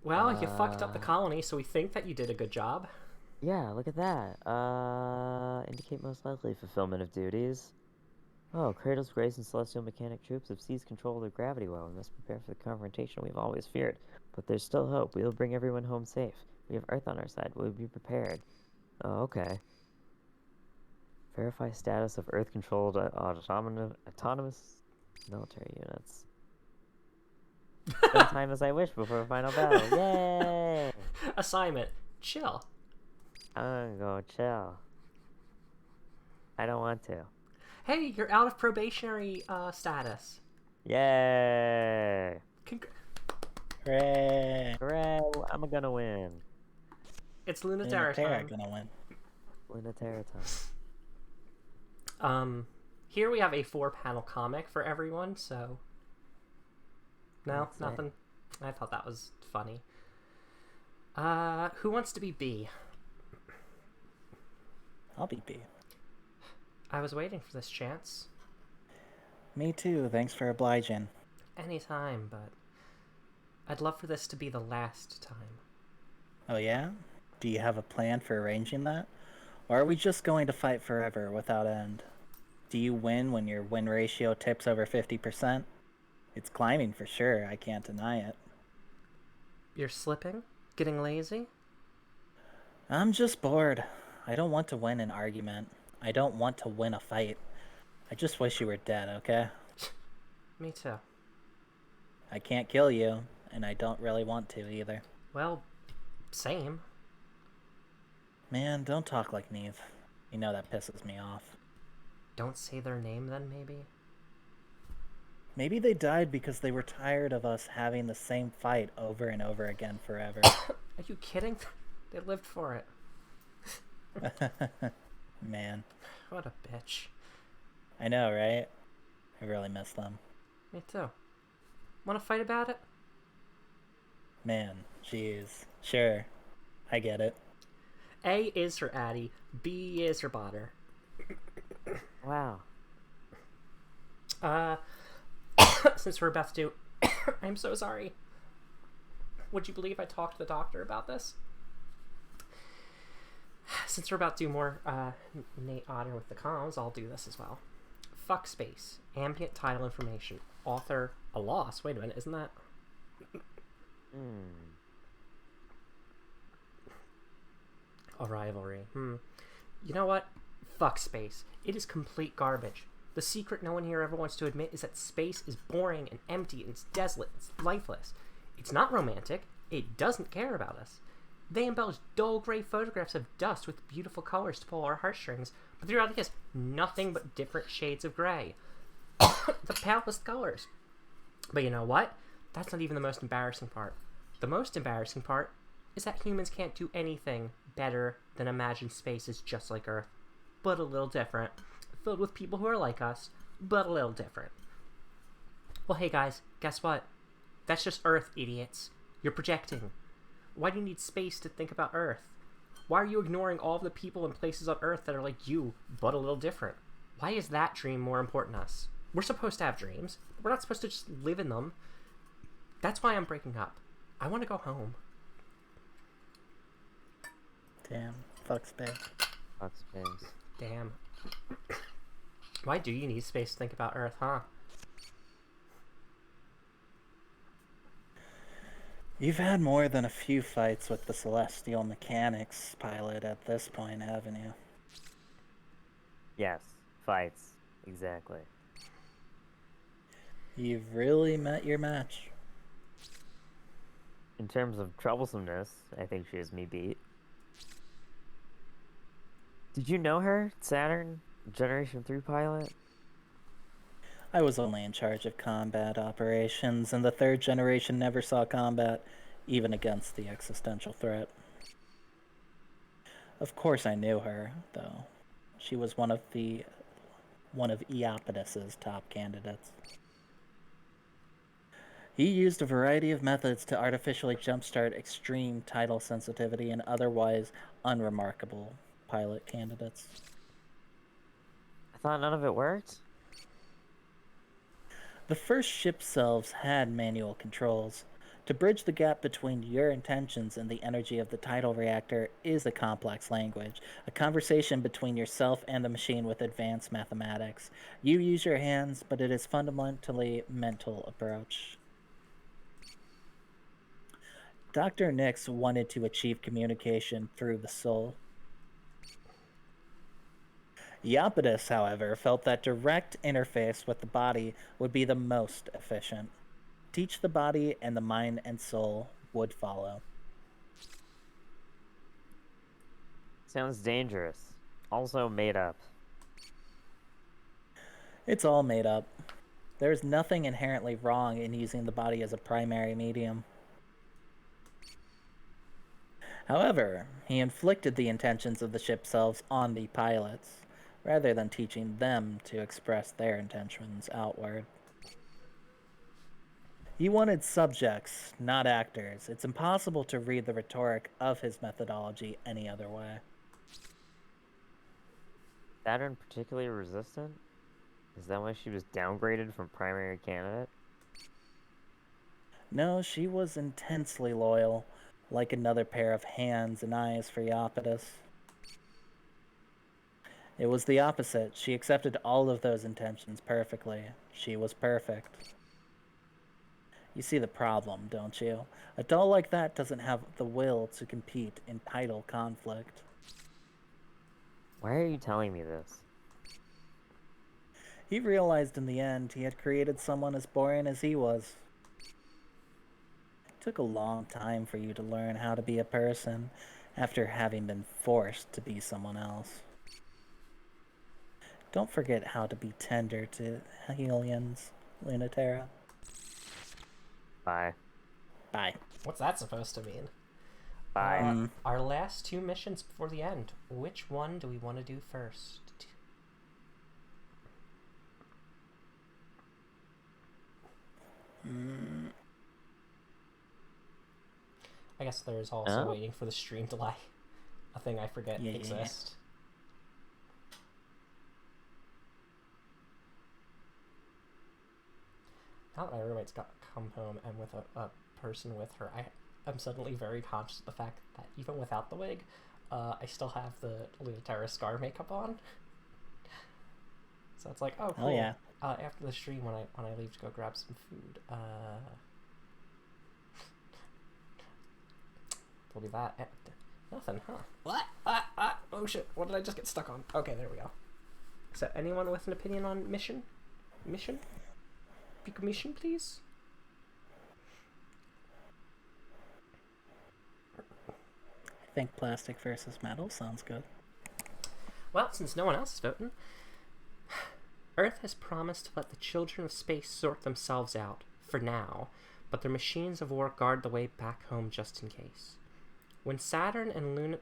Well, you fucked up the colony, so we think that you did a good job. Yeah, look at that. Indicate most likely fulfillment of duties. Oh, Kratos, Grace, and Celestial Mechanic troops have seized control of the gravity well. We must prepare for the confrontation we've always feared. But there's still hope. We will bring everyone home safe. We have Earth on our side. We'll be prepared. Oh, okay. Verify status of Earth-controlled autonomous military units. Spend time as I wish before final battle. Yay! Assignment: chill. I'm gonna go chill. I don't want to. Hey, you're out of probationary status. Yay! Hooray! Hooray! I'm gonna win. It's Luna-Terra Luna-Terra time. gonna win. Luna-Terra time. Here we have a 4-panel comic for everyone, so... No, That's it. nothing. I thought that was funny. Who wants to be B? I'll be B. I was waiting for this chance. Me too, thanks for obliging. Anytime, but... I'd love for this to be the last time. Oh yeah? Do you have a plan for arranging that? Or are we just going to fight forever without end? Do you win when your win ratio tips over 50%? It's climbing for sure, I can't deny it. You're slipping? Getting lazy? I'm just bored. I don't want to win an argument. I don't want to win a fight. I just wish you were dead, okay? Me too. I can't kill you, and I don't really want to either. Well, same. Man, don't talk like Neve. You know that pisses me off. Don't say their name then, maybe? Maybe they died because they were tired of us having the same fight over and over again forever. Are you kidding? They lived for it. Man. What a bitch. I know, right? I really miss them. Me too. Want to fight about it? Man, jeez. Sure. I get it. A is for Addy, B is for Botter. Wow. Since we're about to do... I'm so sorry. Would you believe I talked to the doctor about this? Since we're about to do more Nate Otter with the comms, I'll do this as well. Fuck space. Ambient title information. Author, a loss. Wait a minute, isn't that... A rivalry. You know what? Fuck space. It is complete garbage. The secret no one here ever wants to admit is that space is boring and empty and it's desolate, it's lifeless. It's not romantic. It doesn't care about us. They embellish dull gray photographs of dust with beautiful colors to pull our heartstrings, but the reality is nothing but different shades of gray. The palest colors. But you know what? That's not even the most embarrassing part. The most embarrassing part is that humans can't do anything better than imagine space is just like Earth, but a little different. Filled with people who are like us, but a little different. Well, hey guys, guess what? That's just Earth, idiots. You're projecting. Why do you need space to think about Earth? Why are you ignoring all of the people and places on Earth that are like you, but a little different? Why is that dream more important to us? We're supposed to have dreams. We're not supposed to just live in them. That's why I'm breaking up. I want to go home. Damn. Fuck space. Fuck space. Damn. Why do you need space to think about Earth, huh? You've had more than a few fights with the Celestial Mechanics pilot at this point, haven't you? Yes. Fights. Exactly. You've really met your match. In terms of troublesomeness, I think she has me beat. Did you know her, Saturn, Generation 3 pilot? I was only in charge of combat operations, and the third generation never saw combat, even against the existential threat. Of course I knew her, though. She was one of Ill-Omens' top candidates. He used a variety of methods to artificially jumpstart extreme tidal sensitivity and otherwise unremarkable pilot candidates. I thought none of it worked. The first ship selves had manual controls. To bridge the gap between your intentions and the energy of the tidal reactor is a complex language, a conversation between yourself and the machine with advanced mathematics. You use your hands, but it is fundamentally mental approach. Dr. Nix wanted to achieve communication through the soul. Iapetus, however, felt that direct interface with the body would be the most efficient. Teach the body, and the mind and soul would follow. Sounds dangerous. Also made up. It's all made up. There's nothing inherently wrong in using the body as a primary medium. However, he inflicted the intentions of the ship selves on the pilots, rather than teaching them to express their intentions outward. He wanted subjects, not actors. It's impossible to read the rhetoric of his methodology any other way. Saturn particularly resistant? Is that why she was downgraded from primary candidate? No, she was intensely loyal, like another pair of hands and eyes for Iapetus. It was the opposite. She accepted all of those intentions perfectly. She was perfect. You see the problem, don't you? A doll like that doesn't have the will to compete in tidal conflict. Why are you telling me this? He realized in the end he had created someone as boring as he was. It took a long time for you to learn how to be a person after having been forced to be someone else. Don't forget how to be tender to aliens, Luna-Terra. Bye. Bye. What's that supposed to mean? Bye. Our last two missions before the end. Which one do we want to do first? I guess there's also waiting for the stream delay. A thing I forget exists. Now that my roommate's come home and with a person with her, I'm suddenly very conscious of the fact that even without the wig, I still have the Luna-Terra scar makeup on. So it's like, oh, cool. Oh, yeah. After the stream, when I leave to go grab some food, will be that. Nothing, huh? What? Oh shit! What did I just get stuck on? Okay, there we go. So, anyone with an opinion on mission? Mission? Pick a mission, please. I think plastic versus metal sounds good. Well, since no one else is voting, Earth has promised to let the children of space sort themselves out, for now, but their machines of war guard the way back home just in case. When Saturn and Luna...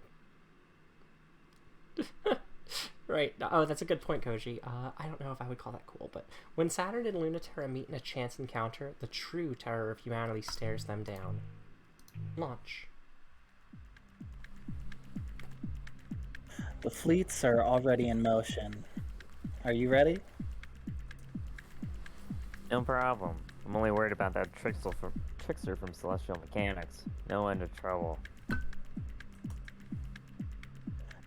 Right. Oh, that's a good point, Koji. I don't know if I would call that cool, but when Saturn and Luna-Terra meet in a chance encounter, the true terror of humanity stares them down. Launch. The fleets are already in motion. Are you ready? No problem. I'm only worried about that trickster from Celestial Mechanics. No end of trouble.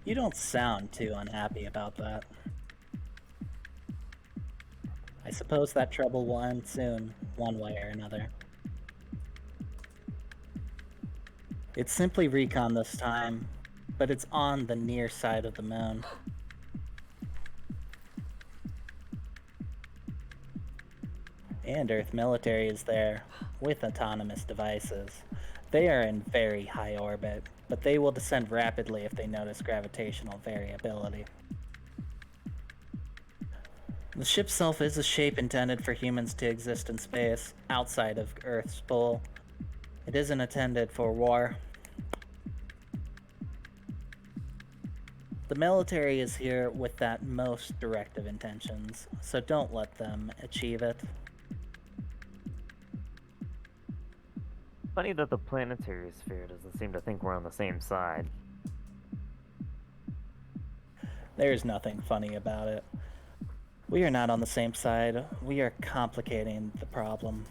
You don't sound too unhappy about that. I suppose that trouble will end soon, one way or another. It's simply recon this time, but it's on the near side of the moon. And Earth military is there, with autonomous devices. They are in very high orbit, but they will descend rapidly if they notice gravitational variability. The ship itself is a shape intended for humans to exist in space, outside of Earth's pull. It isn't intended for war. The military is here with that most directive intentions, so don't let them achieve it. Funny that the planetary sphere doesn't seem to think we're on the same side. There's nothing funny about it. We are not on the same side. We are complicating the problem.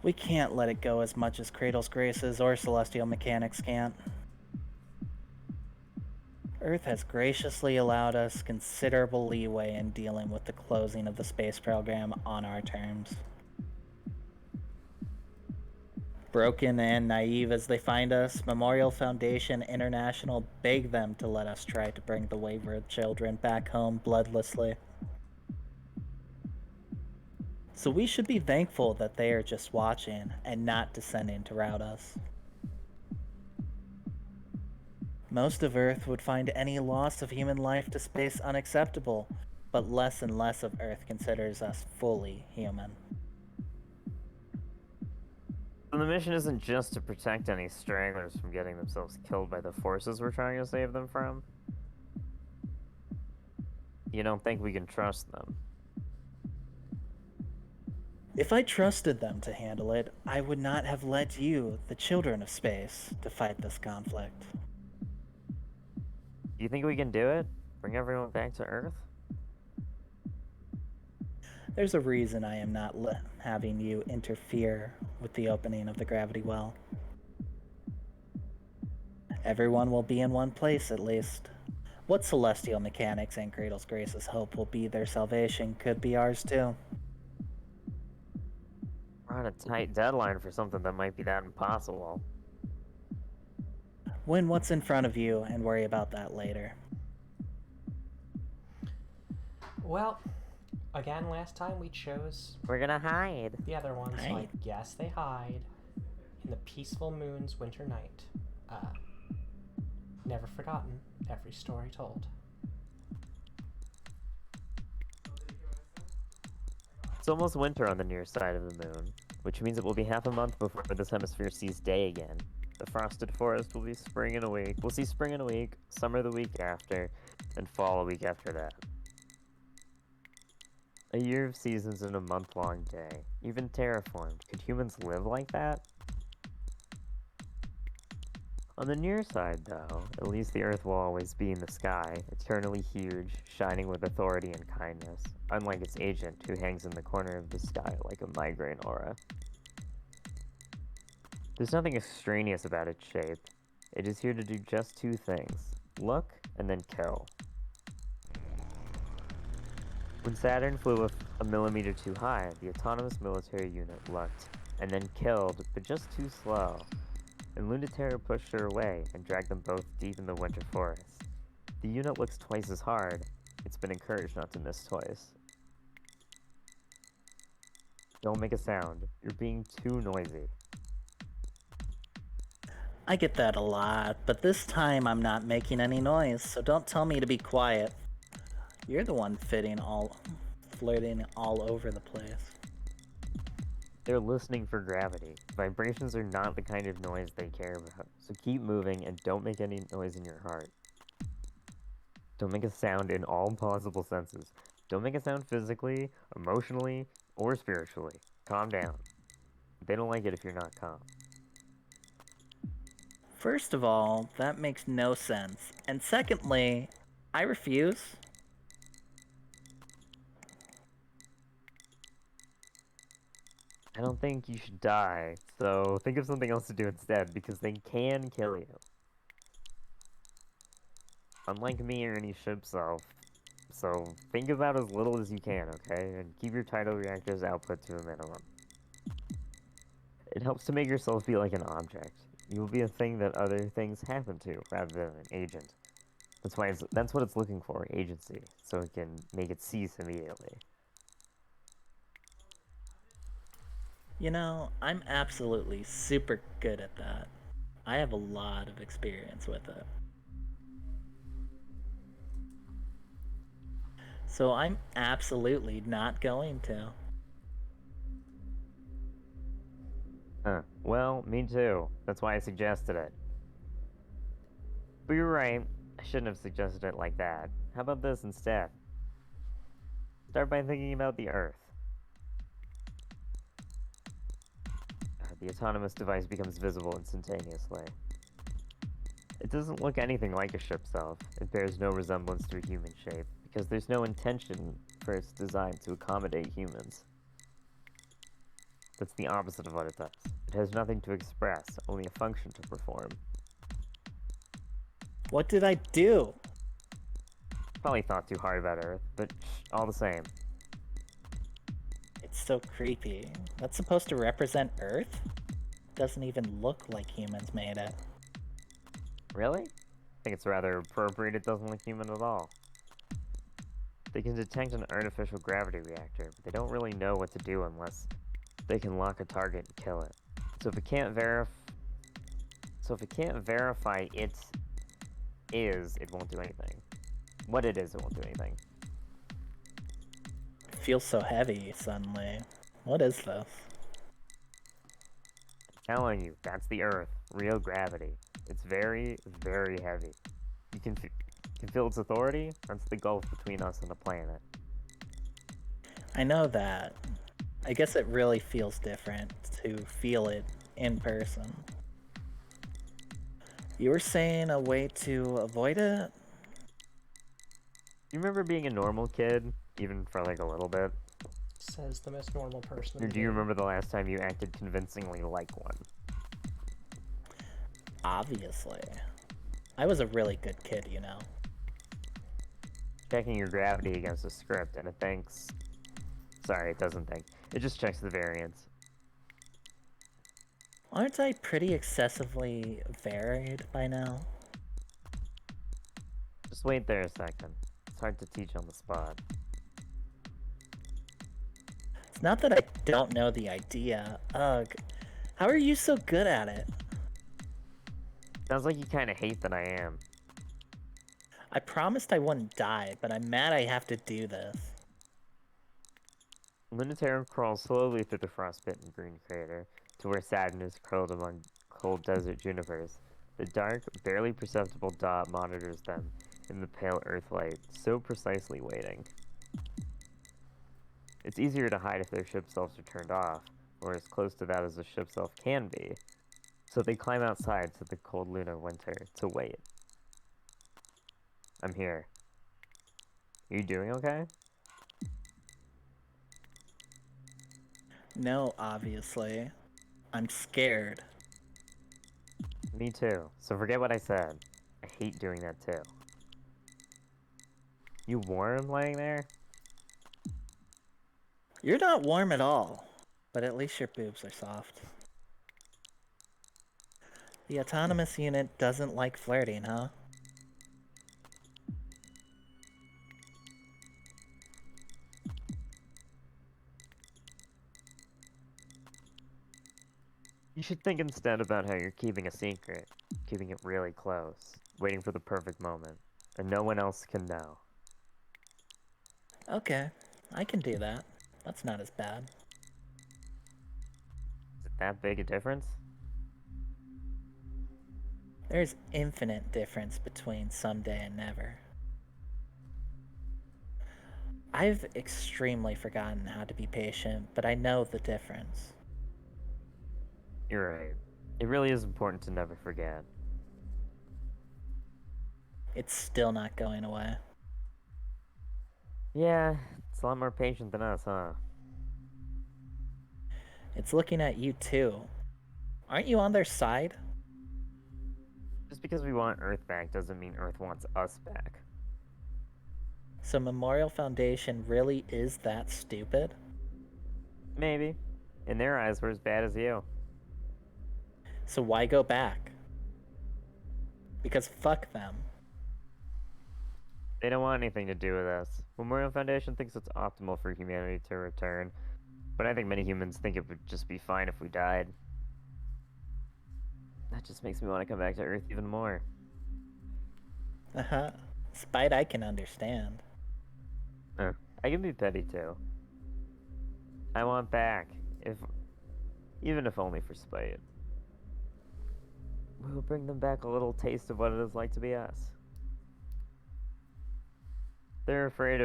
We can't let it go as much as Cradle's Graces or Celestial Mechanics can't. Earth has graciously allowed us considerable leeway in dealing with the closing of the space program on our terms. Broken and naive as they find us, Memorial Foundation International begged them to let us try to bring the wayward children back home bloodlessly. So we should be thankful that they are just watching and not descending to rout us. Most of Earth would find any loss of human life to space unacceptable, but less and less of Earth considers us fully human. So the mission isn't just to protect any stragglers from getting themselves killed by the forces we're trying to save them from? You don't think we can trust them? If I trusted them to handle it, I would not have led you, the children of space, to fight this conflict. Do you think we can do it? Bring everyone back to Earth? There's a reason I am not having you interfere with the opening of the gravity well. Everyone will be in one place, at least. What Celestial Mechanics and Cradle's Grace's hope will be their salvation could be ours too. We're on a tight deadline for something that might be that impossible. Win what's in front of you and worry about that later. Well, again, last time we chose We're gonna hide. the other ones, so I Hide? guess they hide in the peaceful moon's winter night. Never forgotten, every story told. It's almost winter on the near side of the moon, which means it will be half a month before this hemisphere sees day again. The frosted forest will be spring in a week. We'll see spring in a week, summer the week after, and fall a week after that. A year of seasons in a month-long day. Even terraformed. Could humans live like that? On the near side, though, at least the Earth will always be in the sky, eternally huge, shining with authority and kindness, unlike its agent, who hangs in the corner of the sky like a migraine aura. There's nothing extraneous about its shape. It is here to do just two things: look and then kill. When Saturn flew a millimeter too high, the autonomous military unit looked, and then killed, but just too slow. And Luna-Terra pushed her away and dragged them both deep in the winter forest. The unit looks twice as hard. It's been encouraged not to miss twice. Don't make a sound. You're being too noisy. I get that a lot, but this time I'm not making any noise, so don't tell me to be quiet. You're the one flirting all over the place. They're listening for gravity. Vibrations are not the kind of noise they care about, so keep moving and don't make any noise in your heart. Don't make a sound in all possible senses. Don't make a sound physically, emotionally, or spiritually. Calm down. They don't like it if you're not calm. First of all, that makes no sense. And secondly, I refuse. I don't think you should die, so think of something else to do instead, because they can kill you. Unlike me or any ship self, so think about as little as you can, okay? And keep your tidal reactor's output to a minimum. It helps to make yourself feel like an object. You will be a thing that other things happen to, rather than an agent. That's what it's looking for, agency, so it can make it cease immediately. You know, I'm absolutely super good at that. I have a lot of experience with it. So I'm absolutely not going to. Huh. Well, me too. That's why I suggested it. But you're right. I shouldn't have suggested it like that. How about this instead? Start by thinking about the Earth. The autonomous device becomes visible instantaneously. It doesn't look anything like a ship self. It bears no resemblance to a human shape, because there's no intention for its design to accommodate humans. That's the opposite of what it does. It has nothing to express, only a function to perform. What did I do? Probably thought too hard about Earth, but all the same. It's so creepy. That's supposed to represent Earth? Doesn't even look like humans made it. Really? I think it's rather appropriate it doesn't look human at all. They can detect an artificial gravity reactor, but they don't really know what to do unless they can lock a target and kill it. So if it can't verify it is, it won't do anything. What it is, it won't do anything. It feels so heavy suddenly. What is this? Telling you, that's the Earth. Real gravity. It's very, very heavy. You can feel its authority? That's the gulf between us and the planet. I know that. I guess it really feels different to feel it in person. You were saying a way to avoid it? You remember being a normal kid, even for like a little bit? Says the most normal person. Or do you remember the last time you acted convincingly like one? Obviously. I was a really good kid, you know. Checking your gravity against a script, and it thinks... Sorry, it doesn't think. It just checks the variance. Aren't I pretty excessively varied by now? Just wait there a second. It's hard to teach on the spot. It's not that I don't know the idea. Ugh. How are you so good at it? Sounds like you kinda hate that I am. I promised I wouldn't die, but I'm mad I have to do this. Luna-Terra crawls slowly through the frostbitten green crater to where Saturn is curled among cold desert junipers. The dark, barely perceptible dot monitors them in the pale Earthlight, so precisely waiting. It's easier to hide if their ship selves are turned off, or as close to that as a ship self can be, so they climb outside to the cold lunar winter to wait. I'm here. You doing okay? No, obviously. I'm scared. Me too, so forget what I said. I hate doing that too. You warm laying there? You're not warm at all, but at least your boobs are soft. The autonomous unit doesn't like flirting, huh? You should think instead about how you're keeping a secret, keeping it really close, waiting for the perfect moment, and no one else can know. Okay, I can do that. That's not as bad. Is it that big a difference? There's infinite difference between someday and never. I've extremely forgotten how to be patient, but I know the difference. You're right. It really is important to never forget. It's still not going away. Yeah, it's a lot more patient than us, huh? It's looking at you too. Aren't you on their side? Just because we want Earth back doesn't mean Earth wants us back. So Memorial Foundation really is that stupid? Maybe. In their eyes, we're as bad as you. So why go back? Because fuck them. They don't want anything to do with us. Memorial Foundation thinks it's optimal for humanity to return But I think many humans think it would just be fine if we died. That just makes me want to come back to Earth even more. Uh-huh. Spite I can understand. I can be petty too. I want back, even if only for spite. We'll bring them back a little taste of what it is like to be us. They're afraid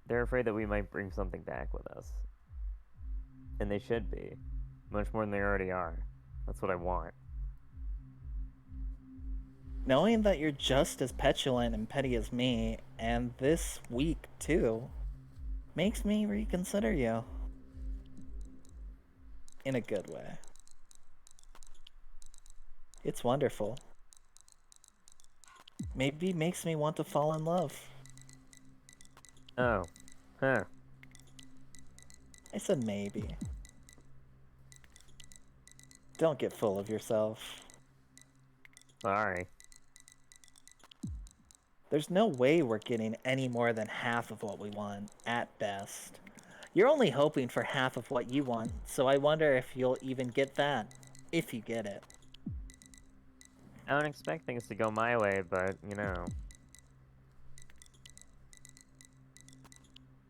that we might bring something back with us. And they should be. Much more than they already are. That's what I want. Knowing that you're just as petulant and petty as me, and this weak too, makes me reconsider you. In a good way. It's wonderful. Maybe makes me want to fall in love. Oh. Huh. I said maybe. Don't get full of yourself. Sorry. There's no way we're getting any more than half of what we want, at best. You're only hoping for half of what you want, so I wonder if you'll even get that. If you get it. I don't expect things to go my way, but, you know.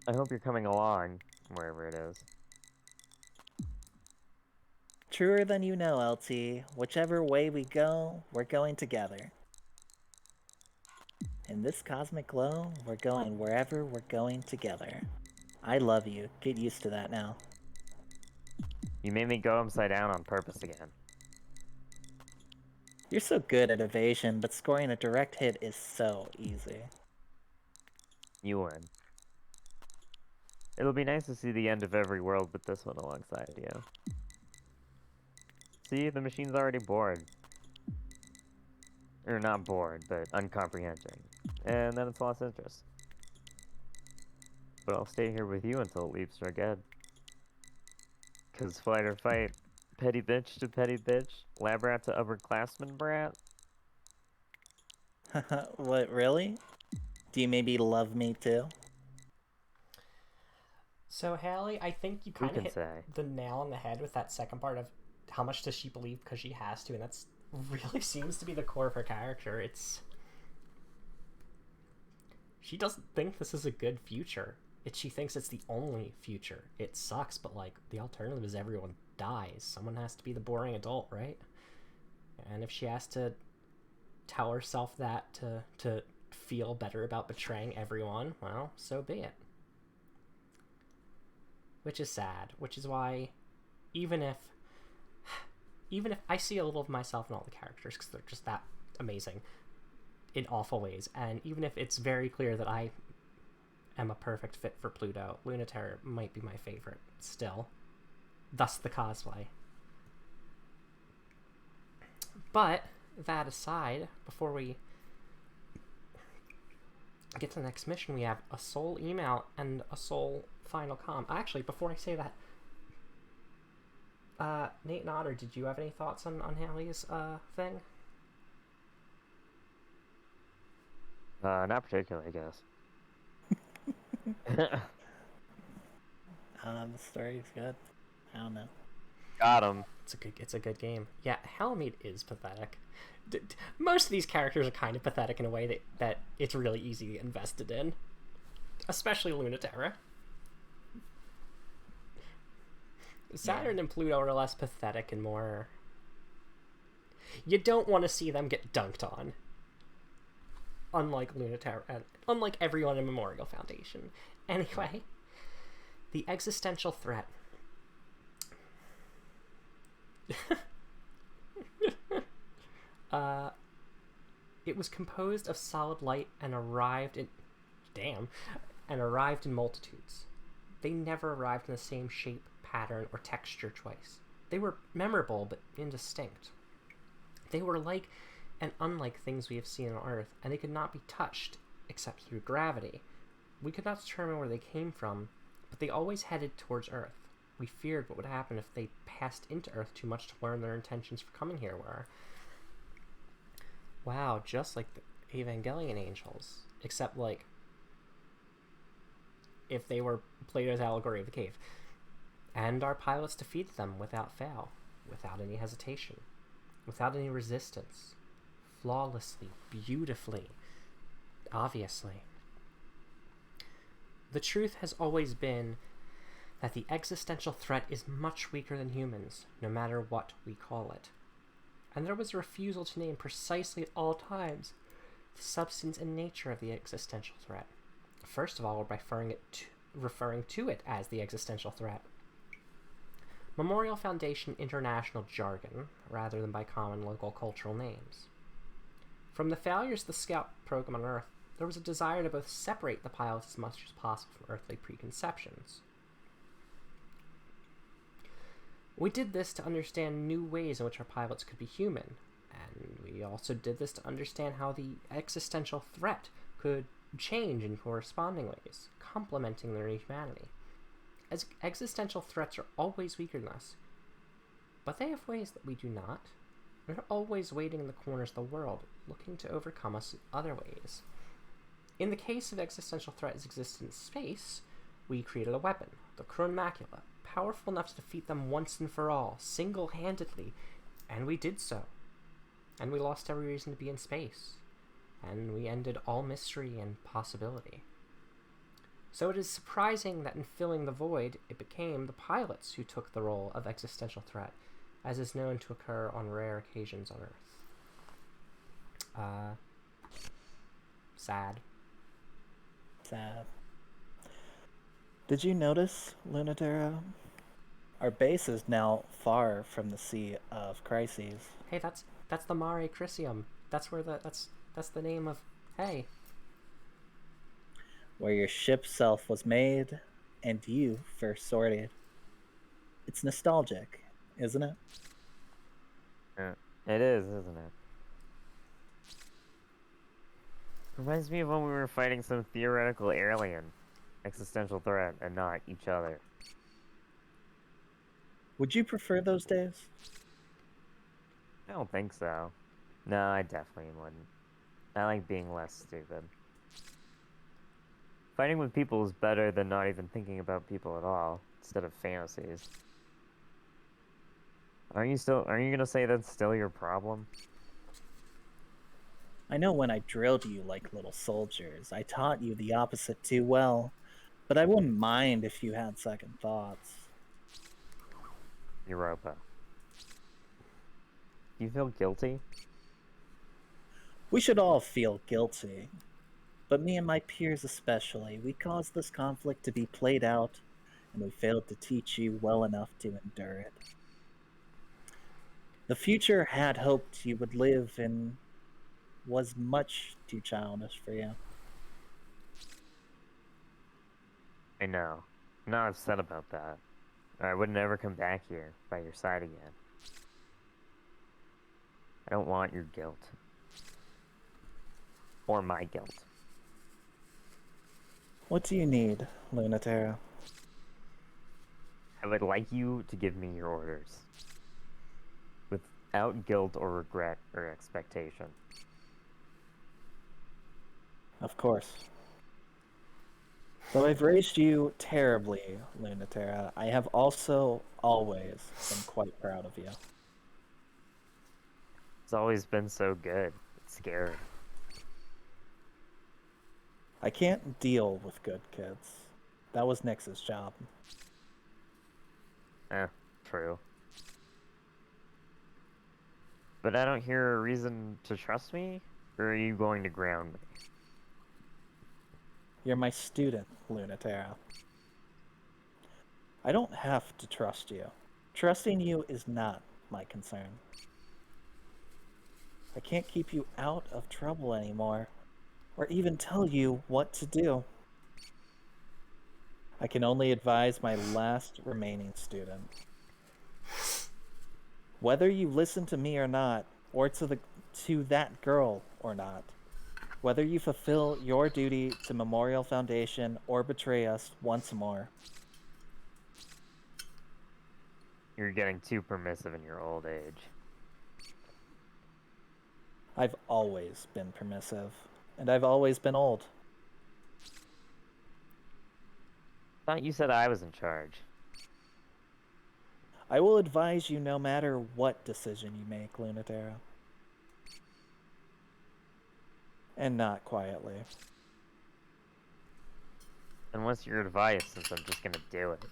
I hope you're coming along, wherever it is. Truer than you know, LT. Whichever way we go, we're going together. In this cosmic glow, we're going wherever we're going together. I love you. Get used to that now. You made me go upside down on purpose again. You're so good at evasion, but scoring a direct hit is so easy. You win. It'll be nice to see the end of every world with this one alongside you. See, the machine's already bored. Or not bored, but uncomprehending. And then it's lost interest. But I'll stay here with you until it leaves for good. 'Cause flight or fight, petty bitch to petty bitch, lab rat to upperclassman brat. What, really? Do you maybe love me too? So, Hallie, I think you kind of can hit say? the nail on the head with that second part of how much does she believe because she has to, and that's really seems to be the core of her character. She doesn't think this is a good future. She thinks it's the only future. It sucks, but, like, the alternative is everyone dies. Someone has to be the boring adult, right? And if she has to tell herself that to feel better about betraying everyone, well, so be it. Which is sad, which is why even if I see a little of myself in all the characters because they're just that amazing in awful ways, and even if it's very clear that I am a perfect fit for Pluto, Luna-Terra might be my favorite still. Thus the cosplay. But that aside, before we get to the next mission, we have a soul email and a soul final comm. Actually, before I say that, Nate and Otter, did you have any thoughts on Hallie's thing? Not particularly, I guess. The story's good. I don't know. Got him. It's a good game. Yeah, Hellmead is pathetic. Most of these characters are kind of pathetic in a way that it's really easy to get invested in. Especially Luna-Terra. Saturn and Pluto are less pathetic and more... You don't want to see them get dunked on. Unlike Luna-Terra, unlike everyone in Memorial Foundation. Anyway, the existential threat. It was composed of solid light and arrived in multitudes. They never arrived in the same shape, pattern, or texture twice. They were memorable but indistinct. They were like and unlike things we have seen on Earth, and they could not be touched except through gravity. We could not determine where they came from, but they always headed towards Earth. We feared what would happen if they passed into Earth too much to learn their intentions for coming here were. Wow, just like the Evangelion angels. Except, like, if they were Plato's allegory of the cave. And our pilots defeated them without fail, without any hesitation, without any resistance, flawlessly, beautifully, obviously. The truth has always been that the existential threat is much weaker than humans, no matter what we call it. And there was a refusal to name precisely at all times the substance and nature of the existential threat. First of all, by referring to it as the existential threat. Memorial Foundation international jargon, rather than by common local cultural names. From the failures of the Scout program on Earth, there was a desire to both separate the pilots as much as possible from earthly preconceptions. We did this to understand new ways in which our pilots could be human, and we also did this to understand how the existential threat could change in corresponding ways, complementing their humanity. As existential threats are always weaker than us, but they have ways that we do not. They're always waiting in the corners of the world, looking to overcome us in other ways. In the case of existential threats existing in space, we created a weapon, the Chronomacula, powerful enough to defeat them once and for all, single-handedly, and we did so. And we lost every reason to be in space, and we ended all mystery and possibility. So it is surprising that in filling the void, it became the pilots who took the role of existential threat, as is known to occur on rare occasions on Earth. Sad. Sad. Did you notice, Luna-Terra? Our base is now far from the Sea of Crises. Hey, that's the Mare Crisium. That's where that's the name of. Hey. Where your ship self was made and you first sorted. It's nostalgic, isn't it? Yeah, it is, isn't it? Reminds me of when we were fighting some theoretical alien existential threat and not each other. Would you prefer those days? I don't think so. No, I definitely wouldn't. I like being less stupid. Fighting with people is better than not even thinking about people at all, instead of fantasies. Are you gonna say that's still your problem? I know when I drilled you like little soldiers, I taught you the opposite too well, but I wouldn't mind if you had second thoughts. Europa. Do you feel guilty? We should all feel guilty, but me and my peers especially, we caused this conflict to be played out, and we failed to teach you well enough to endure it. The future had hoped you would live in was much too childish for you. I know. I'm not upset about that. I would never come back here by your side again. I don't want your guilt. Or my guilt. What do you need, Luna-Terra? I would like you to give me your orders. Without guilt or regret or expectation. Of course. Though I've raised you terribly, Luna-Terra, I have also always been quite proud of you. It's always been so good. It's scary. I can't deal with good kids. That was Nyx's job. True. But I don't hear a reason to trust me, or are you going to ground me? You're my student, Luna-Terra. I don't have to trust you. Trusting you is not my concern. I can't keep you out of trouble anymore, or even tell you what to do. I can only advise my last remaining student. Whether you listen to me or not, or to that girl or not, whether you fulfill your duty to Memorial Foundation or betray us once more. You're getting too permissive in your old age. I've always been permissive, and I've always been old. Thought you said I was in charge. I will advise you no matter what decision you make, Luna-Terra. And not quietly. And what's your advice, since I'm just gonna do it?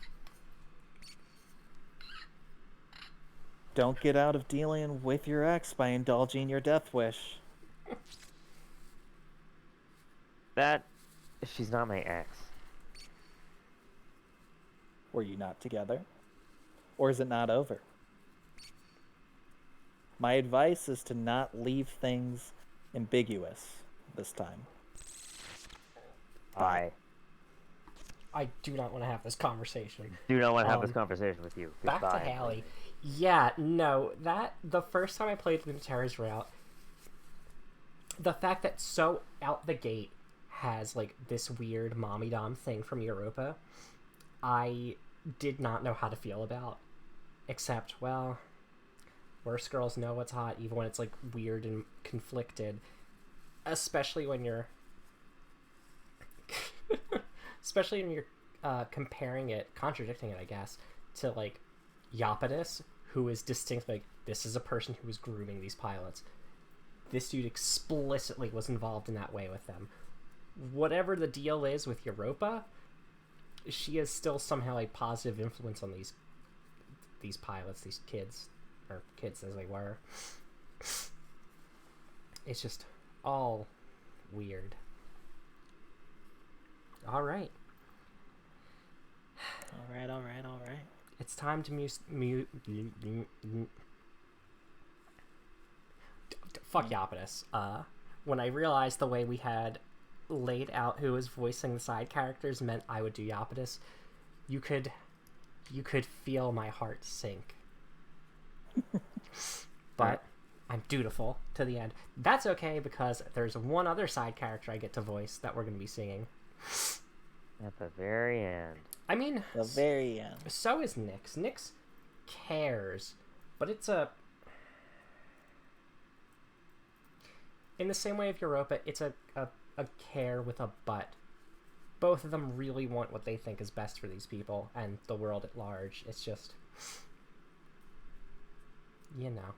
Don't get out of dealing with your ex by indulging your death wish. She's not my ex. Were you not together? Or is it not over? My advice is to not leave things ambiguous this time. I I do not want to have this conversation. do not want to have this conversation with you. Back to Goodbye. Hallie. Yeah, no, the first time I played Luna-Terra's Route, the fact that so out the gate has like this weird mommy dom thing from Europa, I did not know how to feel about. Except, well, worst girls know what's hot, even when it's like weird and conflicted, especially when you're comparing it, contradicting it, I guess, to like Iapetus, who is distinct. Like, this is a person who was grooming these pilots. This dude explicitly was involved in that way with them. Whatever the deal is with Europa, she is still somehow a positive influence on these pilots, these kids, or kids as they were. It's just all weird. All right. All right. It's time to fuck Iapetus. When I realized the way we had laid out who was voicing the side characters meant I would do Iapetus, you could feel my heart sink. But I'm dutiful to the end. That's okay, because there's one other side character I get to voice that we're going to be singing. At the very end. I mean, The very end. so is Nyx. Nyx cares, but it's in the same way of Europa, it's a care with a but. Both of them really want what they think is best for these people and the world at large. It's just, you know.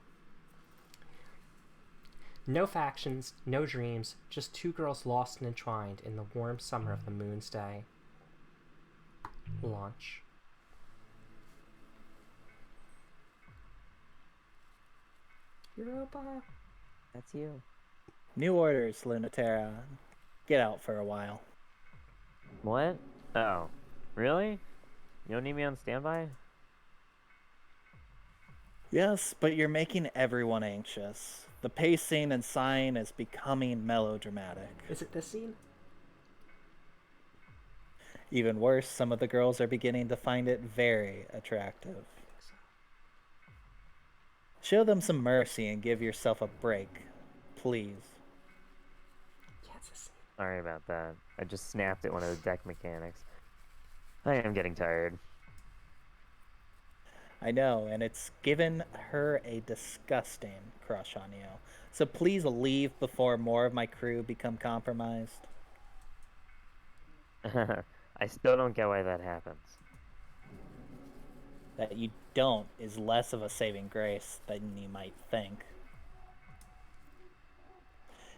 No factions, no dreams, just two girls lost and entwined in the warm summer of the moon's day. Launch. Europa. That's you. New orders, Luna-Terra. Get out for a while. What? Oh. Really? You don't need me on standby? Yes, but you're making everyone anxious. The pacing and sighing is becoming melodramatic. Is it this scene? Even worse, some of the girls are beginning to find it very attractive. Show them some mercy and give yourself a break, please. Yeah, it's this scene. Sorry about that. I just snapped at one of the deck mechanics. I am getting tired. I know, and it's given her a disgusting crush on you. So please leave before more of my crew become compromised. I still don't get why that happens. That you don't is less of a saving grace than you might think.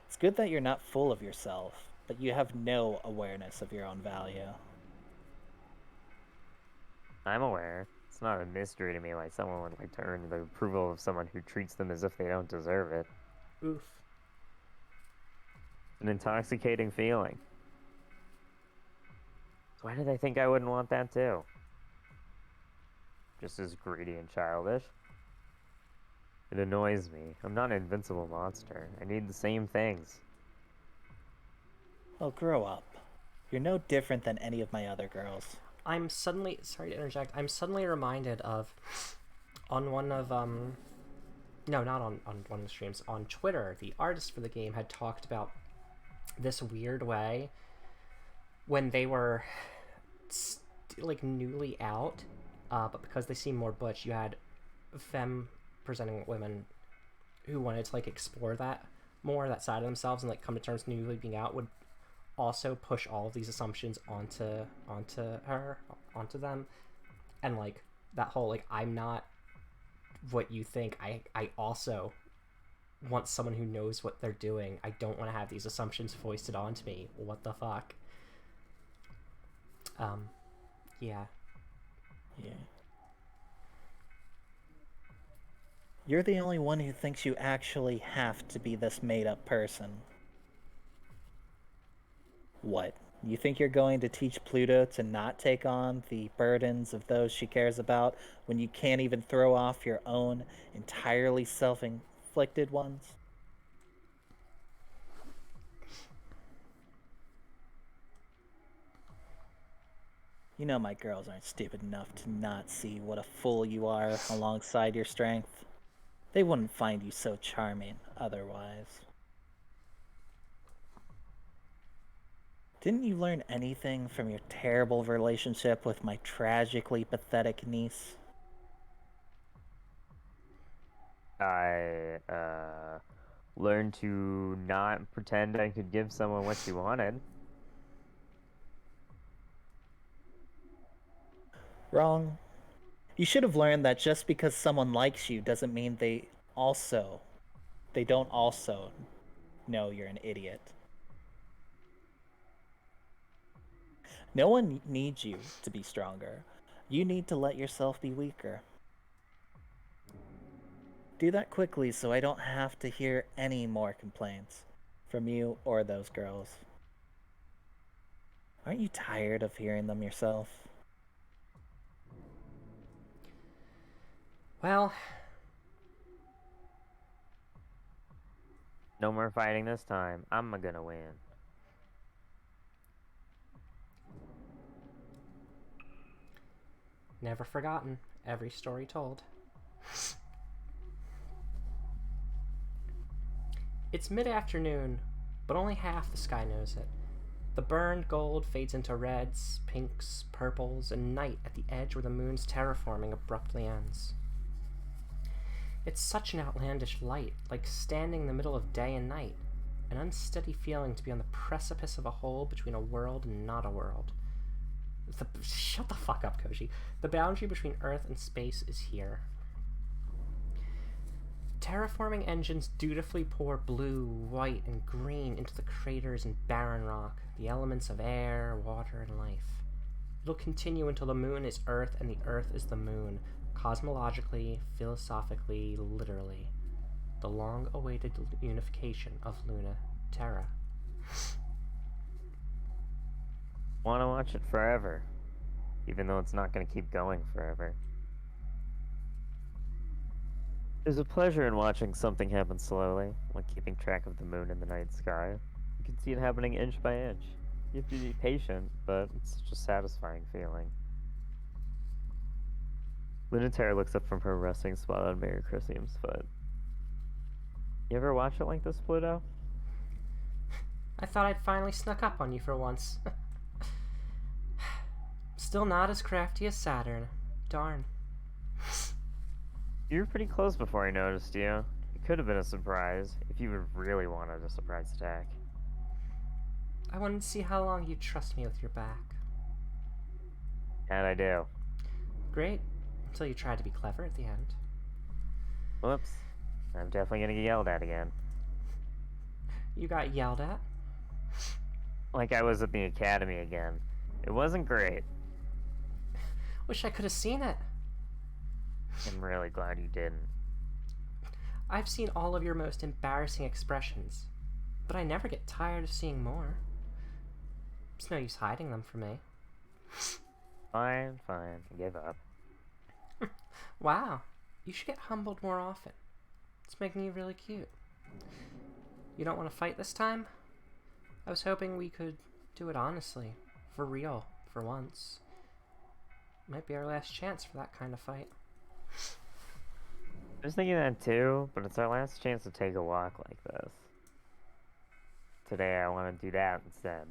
It's good that you're not full of yourself, but you have no awareness of your own value. I'm aware. It's not a mystery to me why someone would like to earn the approval of someone who treats them as if they don't deserve it. Oof. An intoxicating feeling. So why did I think I wouldn't want that too? Just as greedy and childish. It annoys me. I'm not an invincible monster. I need the same things. Well, grow up. You're no different than any of my other girls. I'm suddenly, sorry to interject, I'm suddenly reminded of, on one of, no, not on one of the streams, on Twitter, the artist for the game had talked about this weird way when they were, like, newly out, but because they seemed more butch, you had femme presenting women who wanted to, like, explore that more, that side of themselves, and, like, come to terms with newly being out, would also push all of these assumptions onto them, and like that whole, like, I'm not what you think. I also want someone who knows what they're doing. I don't want to have these assumptions foisted onto me. What the fuck? Yeah. Yeah. You're the only one who thinks you actually have to be this made-up person. What? You think you're going to teach Pluto to not take on the burdens of those she cares about when you can't even throw off your own entirely self-inflicted ones? You know my girls aren't stupid enough to not see what a fool you are alongside your strength. They wouldn't find you so charming otherwise. Didn't you learn anything from your terrible relationship with my tragically pathetic niece? I learned to not pretend I could give someone what she wanted. Wrong. You should have learned that just because someone likes you doesn't mean they don't also know you're an idiot. No one needs you to be stronger. You need to let yourself be weaker. Do that quickly so I don't have to hear any more complaints from you or those girls. Aren't you tired of hearing them yourself? Well, No more fighting this time. I'm gonna win. never forgotten. Every story told. It's mid-afternoon, but only half the sky knows it. The burned gold fades into reds, pinks, purples, and night at the edge where the moon's terraforming abruptly ends. It's such an outlandish light, like standing in the middle of day and night, an unsteady feeling to be on the precipice of a hole between a world and not a world. Shut the fuck up, Koji. The boundary between Earth and space is here. Terraforming engines dutifully pour blue, white, and green into the craters and barren rock, the elements of air, water, and life. It'll continue until the moon is Earth and the Earth is the moon, cosmologically, philosophically, literally. The long-awaited unification of Luna-Terra. Want to watch it forever, even though it's not going to keep going forever. There's a pleasure in watching something happen slowly, like keeping track of the moon in the night sky. You can see it happening inch by inch. You have to be patient, but it's such a satisfying feeling. Luna-Terra looks up from her resting spot on Mary Christium's foot. You ever watch it like this, Pluto? I thought I'd finally snuck up on you for once. Still not as crafty as Saturn. Darn. You were pretty close before I noticed you. It could have been a surprise, if you really wanted a surprise attack. I wanted to see how long you'd trust me with your back. How'd I do? Great. Until you tried to be clever at the end. Whoops. I'm definitely gonna get yelled at again. You got yelled at? Like I was at the academy again. It wasn't great. Wish I could have seen it. I'm really glad you didn't. I've seen all of your most embarrassing expressions, but I never get tired of seeing more. It's no use hiding them from me. Fine, fine. Give up. Wow, you should get humbled more often. It's making you really cute. You don't want to fight this time? I was hoping we could do it honestly, for real, for once. Might be our last chance for that kind of fight. I was thinking that too, but it's our last chance to take a walk like this. Today I want to do that instead.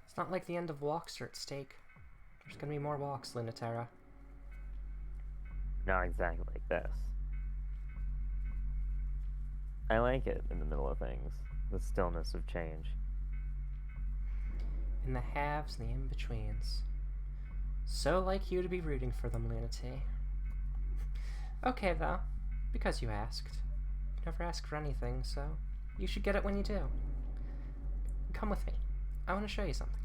It's not like the end of walks are at stake. There's gonna be more walks, Luna-Terra. Not exactly like this. I like it in the middle of things. The stillness of change. In the haves and the in-betweens. So like you to be rooting for them, Luna-T. Okay, though, because you asked. You never asked for anything, so you should get it when you do. Come with me. I want to show you something.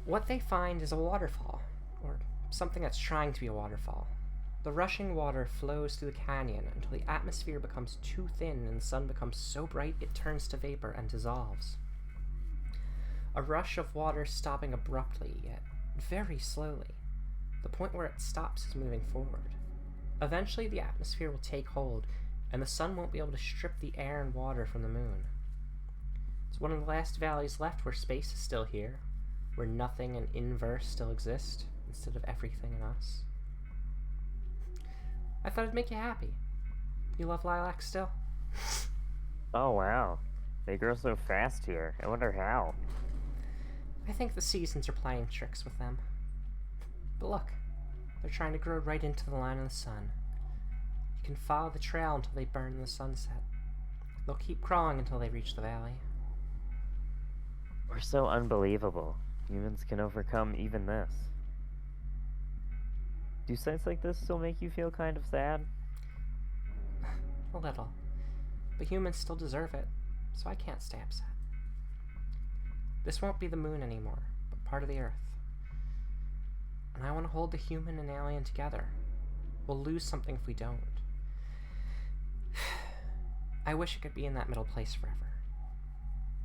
What they find is a waterfall, or something that's trying to be a waterfall. The rushing water flows through the canyon until the atmosphere becomes too thin and the sun becomes so bright it turns to vapor and dissolves. A rush of water stopping abruptly, yet very slowly. The point where it stops is moving forward. Eventually the atmosphere will take hold, and the sun won't be able to strip the air and water from the moon. It's one of the last valleys left where space is still here, where nothing and inverse still exist, instead of everything in us. I thought it'd make you happy. You love lilacs still? Oh wow. They grow so fast here. I wonder how. I think the seasons are playing tricks with them. But look, they're trying to grow right into the line of the sun. You can follow the trail until they burn in the sunset. They'll keep crawling until they reach the valley. We're so unbelievable. Humans can overcome even this. Do sights like this still make you feel kind of sad? A little. But humans still deserve it, so I can't stay upset. This won't be the moon anymore, but part of the Earth. And I want to hold the human and alien together. We'll lose something if we don't. I wish it could be in that middle place forever.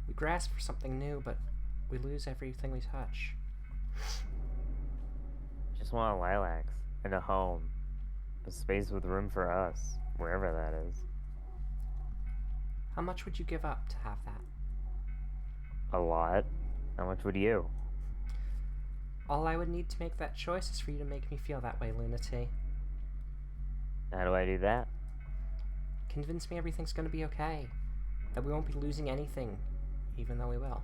We grasp for something new, but we lose everything we touch. Just want lilacs and a home. A space with room for us, wherever that is. How much would you give up to have that? A lot. How much would you? All I would need to make that choice is for you to make me feel that way, Luna-T. How do I do that? Convince me everything's gonna be okay. That we won't be losing anything, even though we will.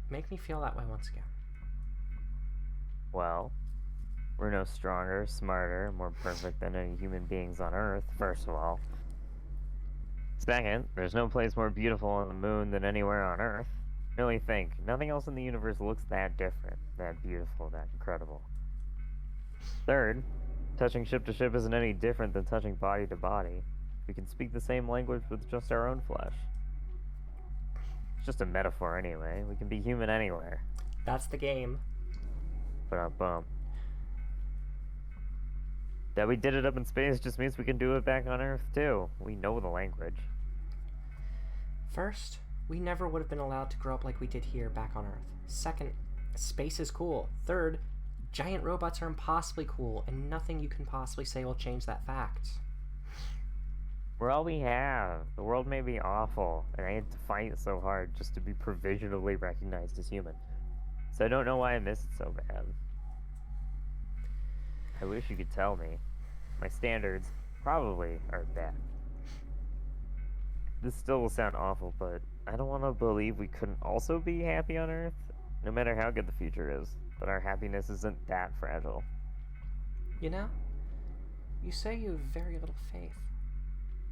Make me feel that way once again. Well, we're no stronger, smarter, more perfect than any human beings on Earth, first of all. Second, there's no place more beautiful on the moon than anywhere on Earth. Really think, nothing else in the universe looks that different, that beautiful, that incredible. Third, touching ship to ship isn't any different than touching body to body. We can speak the same language with just our own flesh. It's just a metaphor anyway. We can be human anywhere. That's the game. Bum. That we did it up in space just means we can do it back on Earth too. We know the language. First, we never would have been allowed to grow up like we did here back on Earth. Second, space is cool. Third, giant robots are impossibly cool, and nothing you can possibly say will change that fact. We're all we have. The world may be awful, and I had to fight so hard just to be provisionally recognized as human. So I don't know why I miss it so bad. I wish you could tell me. My standards probably are bad. This still will sound awful, but I don't want to believe we couldn't also be happy on Earth, no matter how good the future is, that our happiness isn't that fragile. You know, you say you have very little faith,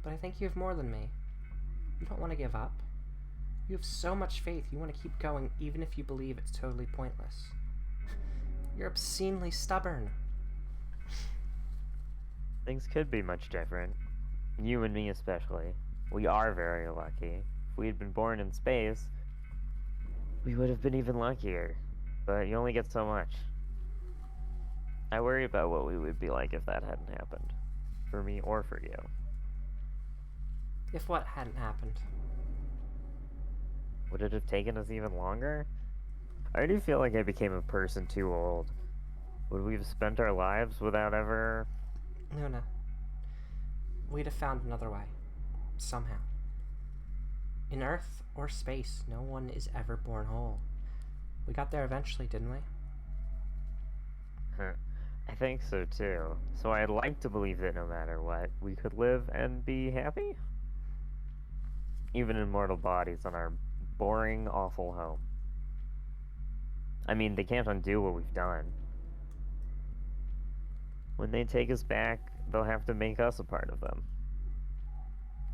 but I think you have more than me. You don't want to give up. You have so much faith you want to keep going even if you believe it's totally pointless. You're obscenely stubborn. Things could be much different. You and me especially. We are very lucky. If we had been born in space, we would have been even luckier. But you only get so much. I worry about what we would be like if that hadn't happened. For me or for you. If what hadn't happened? Would it have taken us even longer? I already feel like I became a person too old. Would we have spent our lives without ever... Luna, we'd have found another way. Somehow. In Earth or space, no one is ever born whole. We got there eventually, didn't we? I think so too. So I'd like to believe that no matter what, we could live and be happy? Even in mortal bodies on our boring, awful home. I mean, they can't undo what we've done. When they take us back, they'll have to make us a part of them.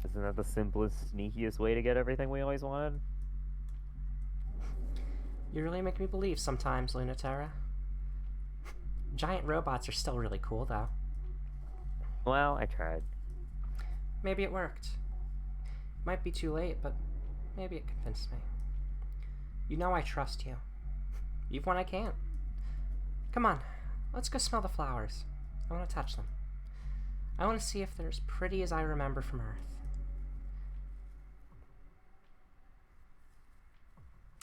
Isn't that the simplest, sneakiest way to get everything we always wanted? You really make me believe sometimes, Luna-Terra. Giant robots are still really cool, though. Well, I tried. Maybe it worked. Might be too late, but maybe it convinced me. You know I trust you. Even when I can't. Come on, let's go smell the flowers. I want to touch them. I want to see if they're as pretty as I remember from Earth.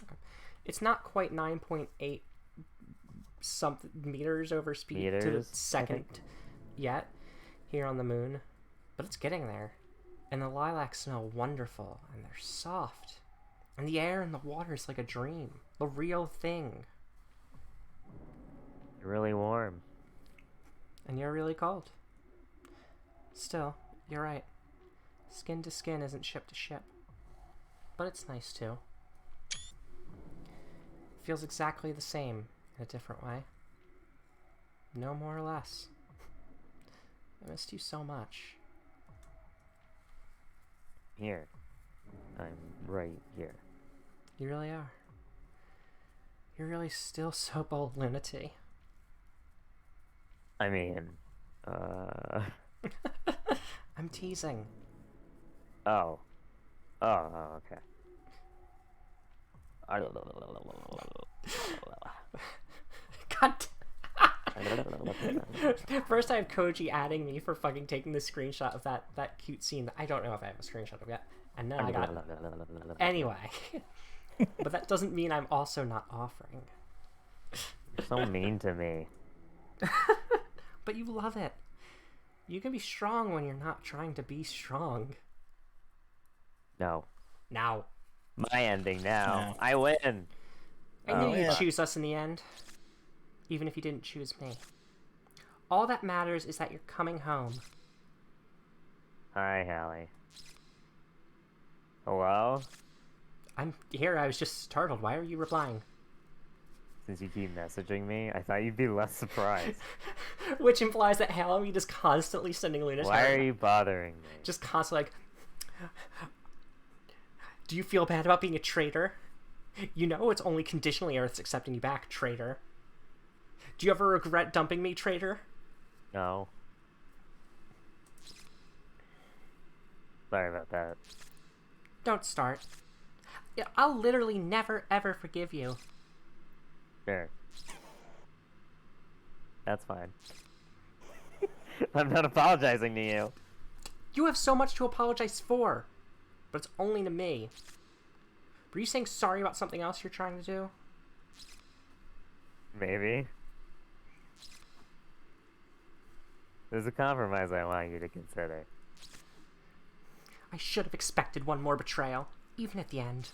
Okay. It's not quite 9.8 something meters over speed to the second yet here on the moon, but it's getting there. And the lilacs smell wonderful, and they're soft. And the air and the water is like a dream. The real thing. You're really warm. And you're really cold. Still, you're right. Skin to skin isn't ship to ship. But it's nice too. It feels exactly the same in a different way. No more or less. I missed you so much. Here. I'm right here. You really are. You're really still so bold, Lunati. I mean, I'm teasing. Oh. Oh, okay. God. First, I have Koji adding me for fucking taking the screenshot of that cute scene that I don't know if I have a screenshot of yet. And then I got. Anyway. But that doesn't mean I'm also not offering. You're so mean to me. But you love it. You can be strong when you're not trying to be strong. No. Now. My ending now. No. I win. I knew you'd yeah. choose us in the end. Even if you didn't choose me. All that matters is that you're coming home. Hi, Hallie. Hello? I'm here. I was just startled. Why are you replying? Since you keep messaging me, I thought you'd be less surprised. Which implies that Halloumi just constantly sending Luna-Terra. Why are you bothering me? Just constantly like, do you feel bad about being a traitor? You know it's only conditionally Earth's accepting you back, traitor. Do you ever regret dumping me, traitor? No. Sorry about that. Don't start. Yeah, I'll literally never ever forgive you. Sure. That's fine. I'm not apologizing to you. You have so much to apologize for. But it's only to me. Were you saying sorry about something else you're trying to do? Maybe. There's a compromise I want you to consider. I should have expected one more betrayal, even at the end.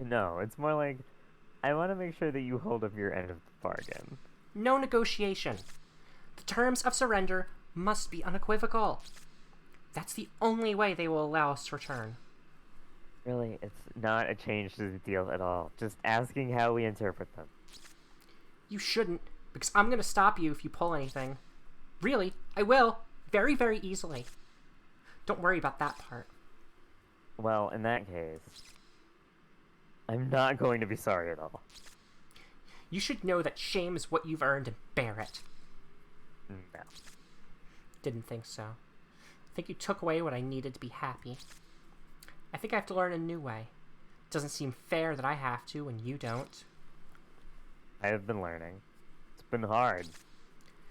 No, it's more like, I want to make sure that you hold up your end of the bargain. No negotiation. The terms of surrender must be unequivocal. That's the only way they will allow us to return. Really, it's not a change to the deal at all. Just asking how we interpret them. You shouldn't, because I'm going to stop you if you pull anything. Really, I will. Very, very easily. Don't worry about that part. Well, in that case, I'm not going to be sorry at all. You should know that shame is what you've earned and bear it. No. Didn't think so. I think you took away what I needed to be happy. I think I have to learn a new way. It doesn't seem fair that I have to when you don't. I have been learning. It's been hard.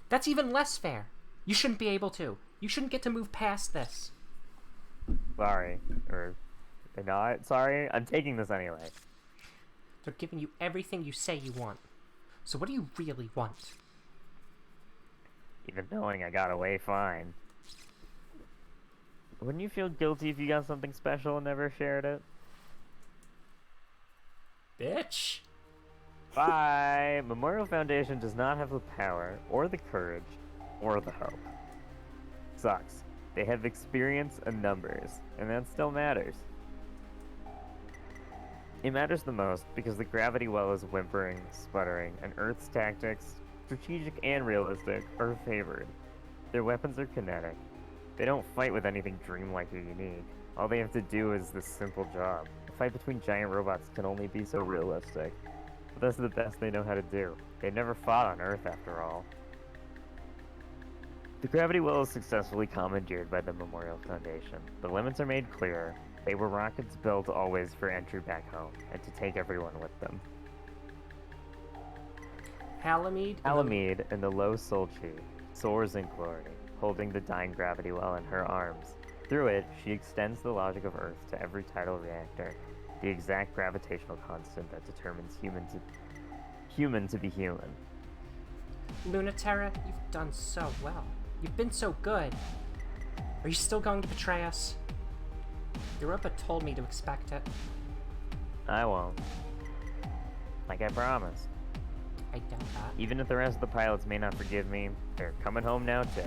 That's even less fair. You shouldn't be able to. You shouldn't get to move past this. Sorry. Or, not sorry? I'm taking this anyway. They're giving you everything you say you want. So what do you really want? Even knowing I got away fine. Wouldn't you feel guilty if you got something special and never shared it? Bitch. Bye! Memorial Foundation does not have the power, or the courage, or the hope. Sucks. They have experience and numbers, and that still matters. It matters the most because the gravity well is whimpering, sputtering, and Earth's tactics, strategic and realistic, are favored. Their weapons are kinetic. They don't fight with anything dreamlike or unique. All they have to do is this simple job. The fight between giant robots can only be so realistic. But that's the best they know how to do. They never fought on Earth, after all. The gravity well is successfully commandeered by the Memorial Foundation. The limits are made clearer. They were rockets built always for entry back home, and to take everyone with them. Halamede in the low Solchi soars in glory, holding the dying gravity well in her arms. Through it, she extends the logic of Earth to every tidal reactor, the exact gravitational constant that determines human to be human. Luna-Terra, you've done so well. You've been so good. Are you still going to betray us? Europa told me to expect it. I won't. Like I promised. I doubt that. Even if the rest of the pilots may not forgive me, they're coming home now too.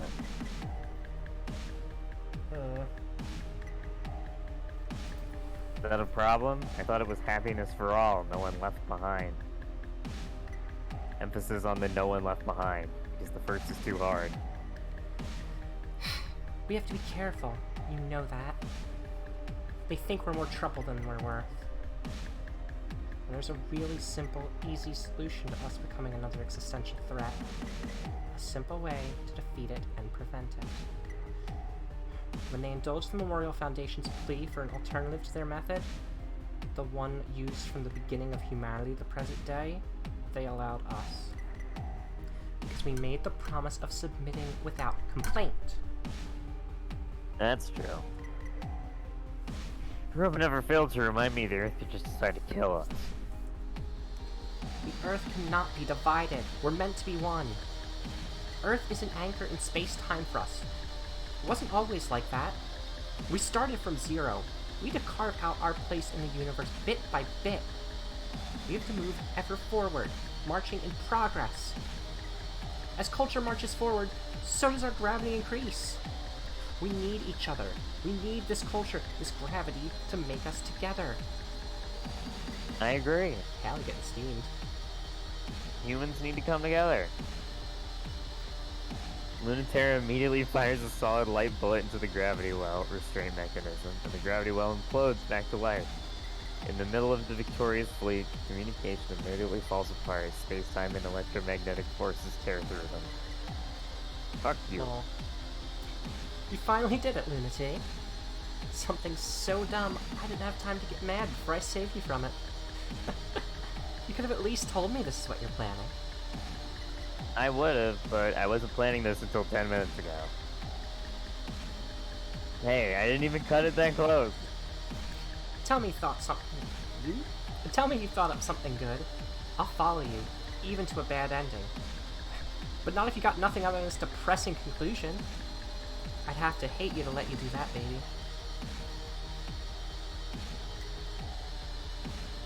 Is that a problem? I thought it was happiness for all, no one left behind. Emphasis on the no one left behind, because the first is too hard. We have to be careful. You know that. They think we're more trouble than we're worth. And there's a really simple, easy solution to us becoming another existential threat. A simple way to defeat it and prevent it. When they indulged the Memorial Foundation's plea for an alternative to their method, the one used from the beginning of humanity to the present day, they allowed us. Because we made the promise of submitting without complaint. That's true. Europa never failed to remind me the Earth could just decide to kill us. The Earth cannot be divided. We're meant to be one. Earth is an anchor in space-time for us. It wasn't always like that. We started from zero. We had to carve out our place in the universe bit by bit. We have to move ever forward, marching in progress. As culture marches forward, so does our gravity increase. We need each other. We need this culture, this gravity, to make us together. I agree. Hallie getting steamed. Humans need to come together. Luna-Terra immediately fires a solid light bullet into the gravity well restraint mechanism, and the gravity well implodes back to life. In the middle of the victorious fleet, communication immediately falls apart as space-time and electromagnetic forces tear through them. Fuck you. Oh. You finally did it, Lunatic. Something so dumb, I didn't have time to get mad before I saved you from it. You could have at least told me this is what you're planning. I would've, but I wasn't planning this until 10 minutes ago. Hey, I didn't even cut it that close. Tell me you thought up something good. I'll follow you, even to a bad ending. But not if you got nothing other than this depressing conclusion. I'd have to hate you to let you do that, baby.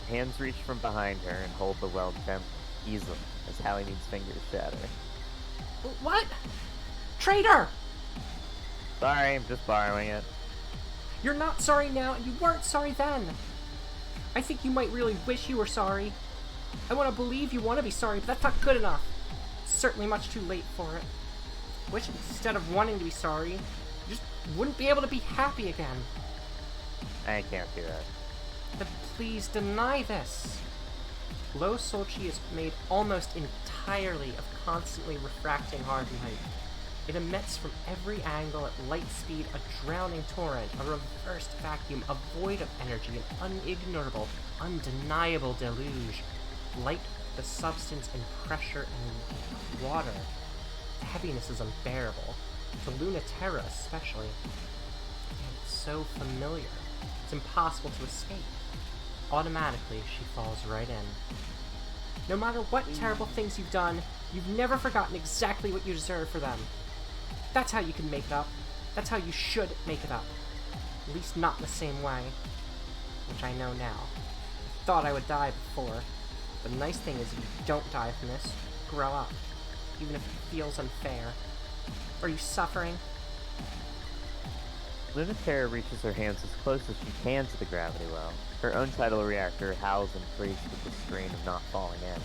Hands reach from behind her and hold the weld gently, easily, as Halamede's fingers shatter. What? Traitor! Sorry, I'm just borrowing it. You're not sorry now, and you weren't sorry then. I think you might really wish you were sorry. I want to believe you want to be sorry, but that's not good enough. It's certainly much too late for it. Wish instead of wanting to be sorry, you just wouldn't be able to be happy again. I can't do that. Then please deny this. Low Solchi is made almost entirely of constantly refracting hard light. It emits from every angle at light speed a drowning torrent, a reversed vacuum, a void of energy, an unignorable, undeniable deluge. Light, the substance and pressure and water. The heaviness is unbearable, to Luna-Terra especially. And it's so familiar, it's impossible to escape. Automatically, she falls right in. No matter what terrible things you've done, you've never forgotten exactly what you deserve for them. That's how you can make it up. That's how you should make it up. At least not in the same way. Which I know now. I thought I would die before. The nice thing is if you don't die from this, grow up. Even if it feels unfair. Are you suffering? Luna-Terra reaches her hands as close as she can to the gravity well. Her own tidal reactor howls and freaks with the strain of not falling in.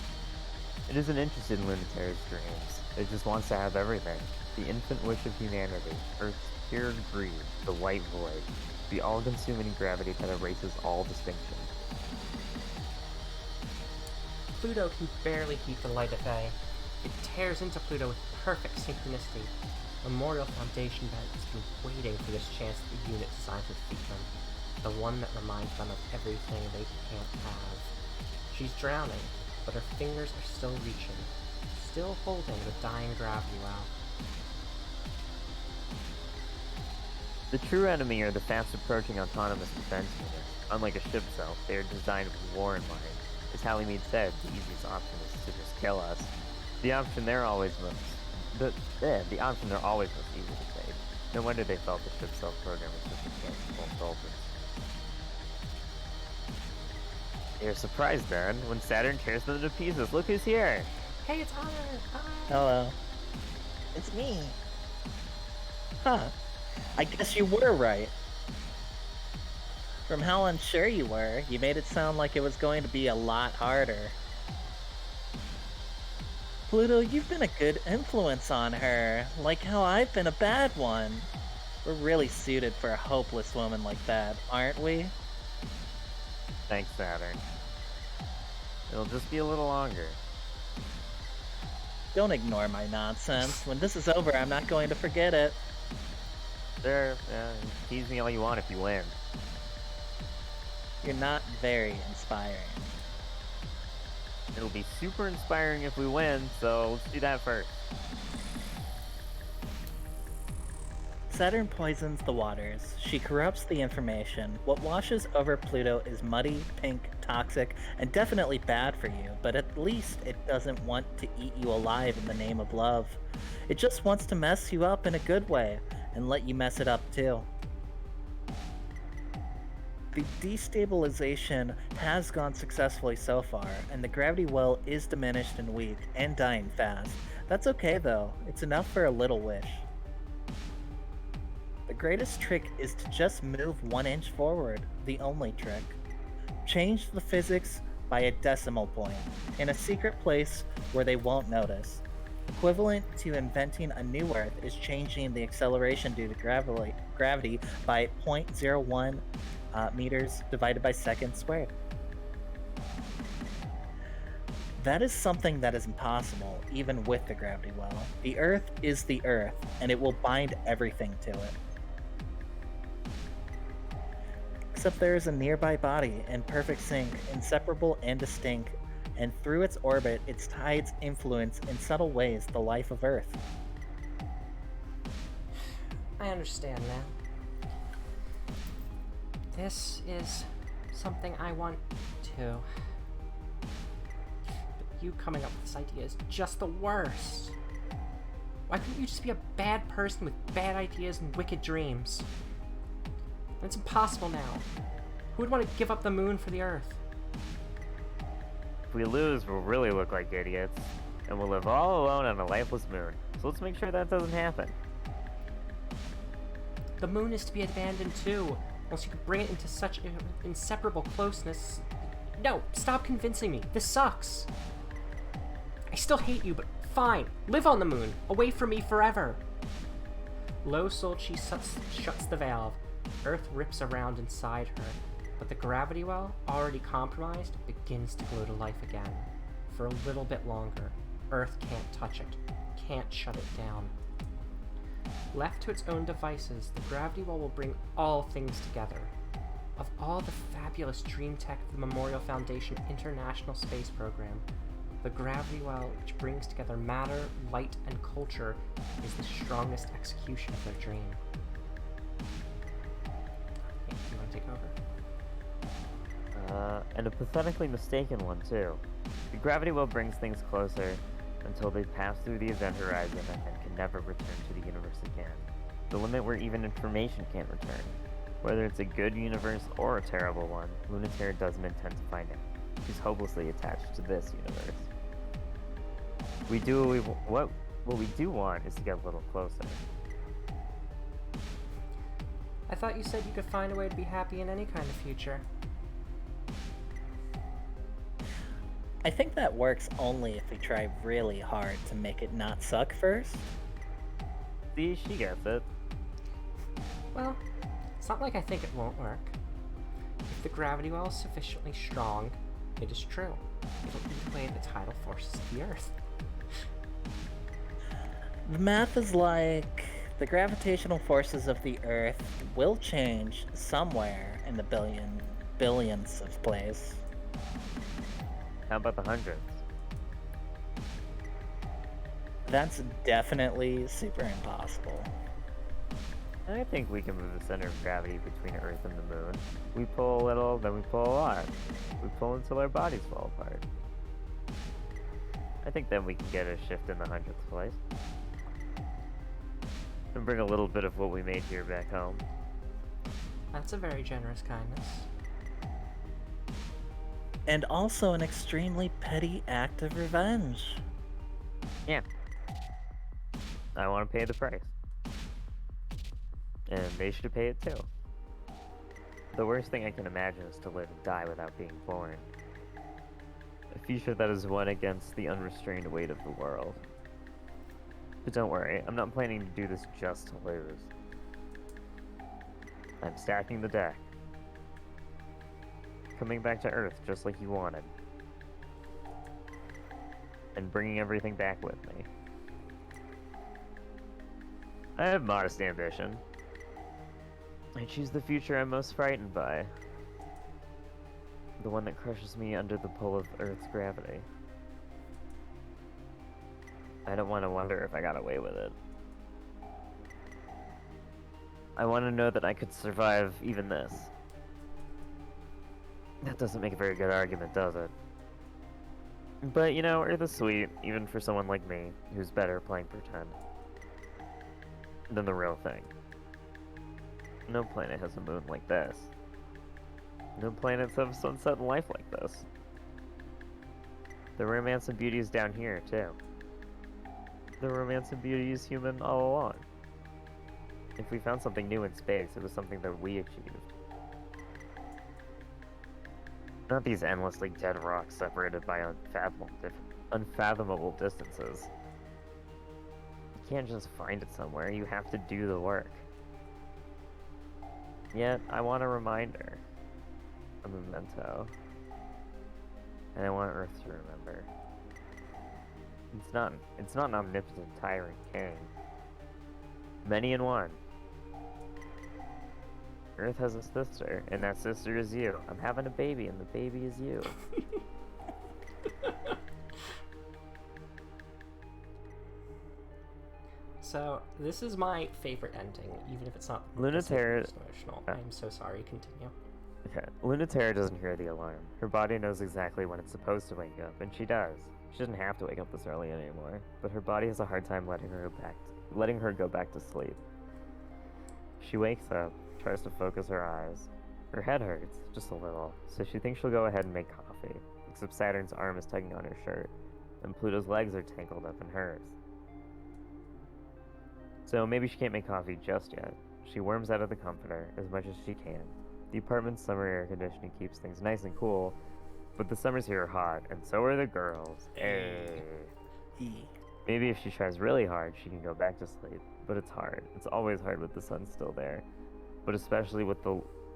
It isn't interested in Luna-Terra's dreams. It just wants to have everything. The infant wish of humanity, Earth's pure greed, the white void, the all-consuming gravity that erases all distinction. Pluto can barely keep the light at bay. It tears into Pluto with perfect synchronicity. Memorial Foundation has been waiting for this chance at the unit designed to defeat them. The one that reminds them of everything they can't have. She's drowning, but her fingers are still reaching, still holding the dying gravity well. The true enemy are the fast-approaching autonomous defense units. Unlike a ship cell, they are designed with war in mind. As Halimede said, the easiest option is to just kill us. The option they're always most easy to save. No wonder they felt the ship cell program was such a chance of indulgence. You're surprised, Baron, when Saturn tears them to pieces. Look who's here! Hey, it's Honor! Hi! Hello. It's me. Huh. I guess you were right. From how unsure you were, you made it sound like it was going to be a lot harder. Pluto, you've been a good influence on her, like how I've been a bad one. We're really suited for a hopeless woman like that, aren't we? Thanks, Saturn. It'll just be a little longer. Don't ignore my nonsense. When this is over, I'm not going to forget it. Sure, tease me all you want if you win. You're not very inspiring. It'll be super inspiring if we win, so let's do that first. Saturn poisons the waters. She corrupts the information. What washes over Pluto is muddy, pink, toxic, and definitely bad for you, but at least it doesn't want to eat you alive in the name of love. It just wants to mess you up in a good way, and let you mess it up too. The destabilization has gone successfully so far, and the gravity well is diminished and weak, and dying fast. That's okay though, it's enough for a little wish. The greatest trick is to just move 1 inch forward, the only trick. Change the physics by a decimal point, in a secret place where they won't notice. Equivalent to inventing a new Earth is changing the acceleration due to gravity by 0.01 meters divided by seconds squared. That is something that is impossible, even with the gravity well. The Earth is the Earth, and it will bind everything to it. Except there is a nearby body in perfect sync, inseparable and distinct, and through its orbit, its tides influence in subtle ways the life of Earth. I understand now. This is something I want to. But you coming up with this idea is just the worst. Why couldn't you just be a bad person with bad ideas and wicked dreams? It's impossible now. Who would want to give up the moon for the Earth? If we lose, we'll really look like idiots, and we'll live all alone on a lifeless moon. So let's make sure that doesn't happen. The moon is to be abandoned too, unless you could bring it into such inseparable closeness. No, stop convincing me. This sucks. I still hate you, but fine. Live on the moon, away from me forever. Low-souled, she shuts the valve. Earth rips around inside her, but the gravity well, already compromised, begins to glow to life again. For a little bit longer. Earth can't touch it, can't shut it down. Left to its own devices, the gravity well will bring all things together. Of all the fabulous dream tech of the Memorial Foundation International Space Program, the gravity well, which brings together matter, light, and culture, is the strongest execution of their dream. Okay, you want to take over? And a pathetically mistaken one, too. The gravity well brings things closer until they pass through the event horizon and then can never return to the universe again. The limit where even information can't return. Whether it's a good universe or a terrible one, Luna-Terra doesn't intend to find out. She's hopelessly attached to this universe. What we do want is to get a little closer. I thought you said you could find a way to be happy in any kind of future. I think that works only if we try really hard to make it not suck first. See, she gets it. Well, it's not like I think it won't work. If the gravity well is sufficiently strong, It is true. It'll eat away the tidal forces of the Earth. The math is like the gravitational forces of the Earth will change somewhere in the billions of places. How about the hundreds? That's definitely super impossible. I think we can move the center of gravity between Earth and the moon. We pull a little, then we pull a lot. We pull until our bodies fall apart. I think then we can get a shift in the hundredth place. And bring a little bit of what we made here back home. That's a very generous kindness. And also an extremely petty act of revenge. Yeah. I want to pay the price. And they should pay it too. The worst thing I can imagine is to live and die without being born. A future that is won against the unrestrained weight of the world. But don't worry, I'm not planning to do this just to lose. I'm stacking the deck. Coming back to Earth just like you wanted. And bringing everything back with me. I have modest ambition. I choose the future I'm most frightened by. The one that crushes me under the pull of Earth's gravity. I don't want to wonder if I got away with it. I want to know that I could survive even this. That doesn't make a very good argument, does it? But, you know, Earth is sweet, even for someone like me, who's better playing pretend than the real thing. No planet has a moon like this. No planets have sunset and life like this. The romance and beauty is down here, too. The romance and beauty is human all along. If we found something new in space, it was something that we achieved. Not these endlessly dead rocks separated by unfathomable distances. You can't just find it somewhere, you have to do the work. Yet, I want a reminder. A memento. And I want Earth to remember. It's not an omnipotent tyrant king. Many in one. Earth has a sister, and that sister is you. I'm having a baby, and the baby is you. So, this is my favorite ending, even if it's not Luna-Terra... most emotional. I'm so sorry, continue. Okay. Luna-Terra doesn't hear the alarm. Her body knows exactly when it's supposed to wake up, and she does. She doesn't have to wake up this early anymore, but her body has a hard time letting her go back to sleep. She wakes up, tries to focus her eyes. Her head hurts, just a little, so she thinks she'll go ahead and make coffee, except Saturn's arm is tugging on her shirt, and Pluto's legs are tangled up in hers. So maybe she can't make coffee just yet. She worms out of the comforter as much as she can. The apartment's summer air conditioning keeps things nice and cool, but the summers here are hot, and so are the girls. Hey. Maybe if she tries really hard, she can go back to sleep, but it's hard. It's always hard with the sun still there, but especially with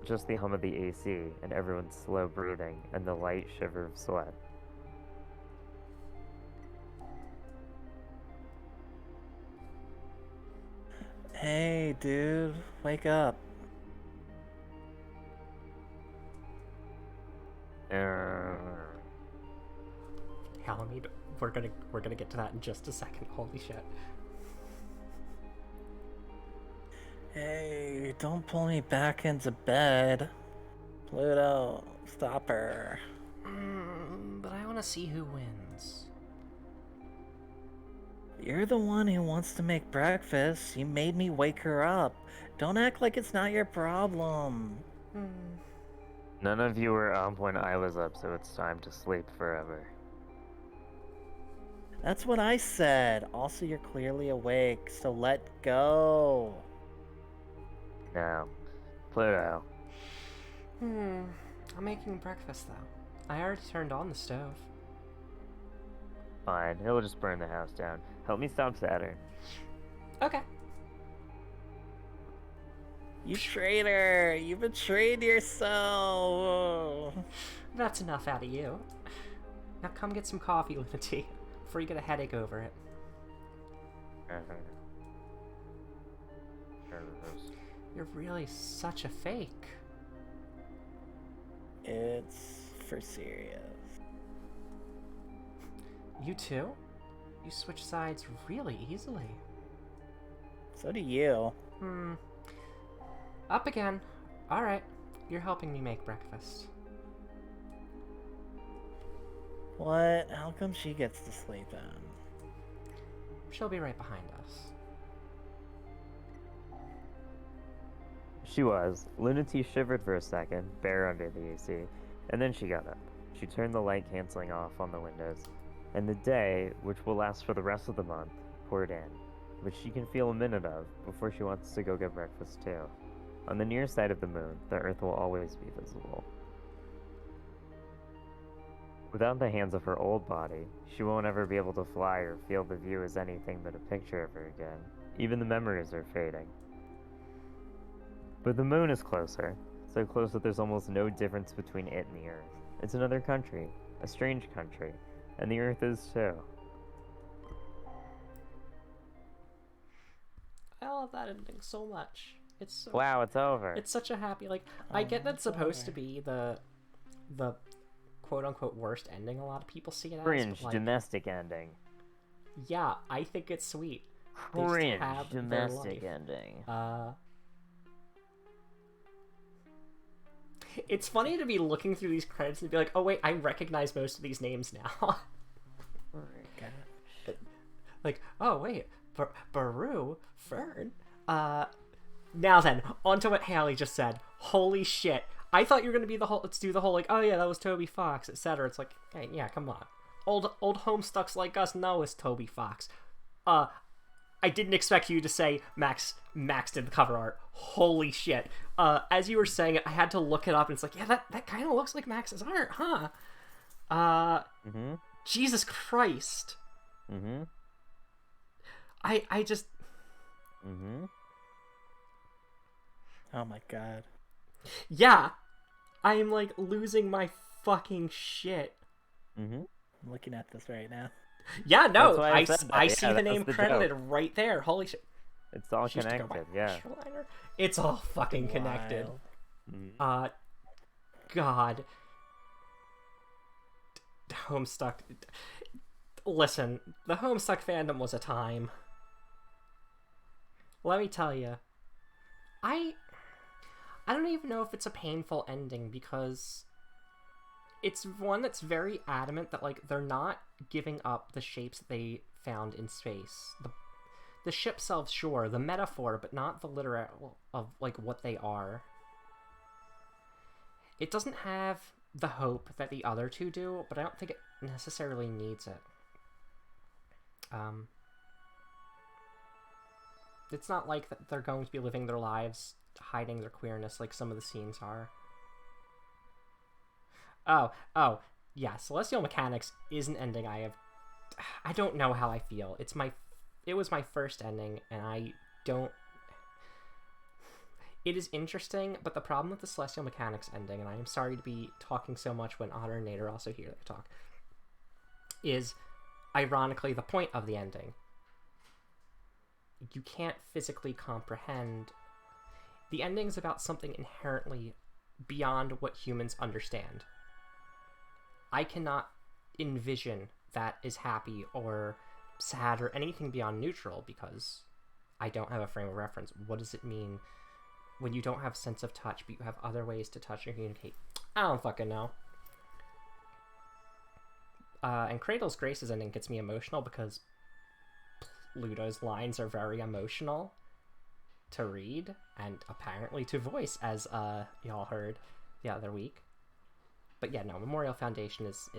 just the hum of the AC and everyone's slow breathing and the light shiver of sweat. Hey, dude, wake up. Halamede, we're gonna get to that in just a second. Holy shit. Hey, don't pull me back into bed. Pluto, stop her. But I want to see who wins. You're the one who wants to make breakfast. You made me wake her up. Don't act like it's not your problem. None of you were up when I was up, so it's time to sleep forever. That's what I said. Also, you're clearly awake, so let go. No. Pluto. I'm making breakfast though. I already turned on the stove. Fine, it'll just burn the house down. Help me stop Saturn. Okay. You traitor! You betrayed yourself! That's enough out of you. Now come get some coffee, Luna-T, before you get a headache over it. You're really such a fake. It's for serious. You too? You switch sides really easily. So do you. Up again. Alright, you're helping me make breakfast. What? How come she gets to sleep in? She'll be right behind us. She was. Luna-T shivered for a second, bare under the AC, and then she got up. She turned the light canceling off on the windows, and the day, which will last for the rest of the month, poured in, which she can feel a minute of before she wants to go get breakfast too. On the near side of the moon, the Earth will always be visible. Without the hands of her old body, she won't ever be able to fly or feel the view as anything but a picture of her again. Even the memories are fading. But the moon is closer, so close that there's almost no difference between it and the Earth. It's another country, a strange country, and the Earth is too. I love that ending so much. It's so, Wow, it's over. it's such a happy, like, I get that's supposed to be the quote-unquote worst ending a lot of people see it as. Cringe But, like, domestic ending. yeah, I think it's sweet. They just Cringe have their domestic life. ending. It's funny to be looking through these credits and be like, oh wait, I recognize most of these names now. Oh my gosh. Like, oh wait, Baru, Fern. Now then, on to what Haley just said. Holy shit. I thought you were gonna be the whole, let's do the whole, like, oh yeah, that was Toby Fox, etc. It's like, hey, yeah, come on. Old homestucks like us know it's Toby Fox. I didn't expect you to say Max did the cover art. Holy shit. As you were saying it, I had to look it up, and it's like, yeah, that kind of looks like Max's art, huh? Jesus Christ. I just... Oh my god. Yeah. I am, like, losing my fucking shit. I'm looking at this right now. Yeah, no, I said that. I Yeah, see that the was name the credited joke. right there. Holy shit. It's all She used to go by connected, yeah. Shoeliner. It's all fucking connected. Wild. God. Homestuck. Listen, the Homestuck fandom was a time. Let me tell you. I don't even know if it's a painful ending, because it's one that's very adamant that, like, they're not giving up the shapes that they found in space. The ship self, sure, the metaphor, but not the literal of, like, what they are. It doesn't have the hope that the other two do, but I don't think it necessarily needs it. It's not like that they're going to be living their lives hiding their queerness like some of the scenes are. Oh, yeah, Celestial Mechanics is an ending I don't know how I feel. It was my first ending, and I don't... It is interesting, but the problem with the Celestial Mechanics ending, and I am sorry to be talking so much when Otter and Nate are also here to talk, is, ironically, the point of the ending. You can't physically comprehend... The ending's about something inherently beyond what humans understand. I cannot envision that is happy or sad or anything beyond neutral, because I don't have a frame of reference. What does it mean when you don't have sense of touch, but you have other ways to touch and communicate? I don't fucking know. And Cradle's Grace's ending gets me emotional because Pluto's lines are very emotional to read and apparently to voice, as y'all heard the other week. But yeah, no, Memorial Foundation it's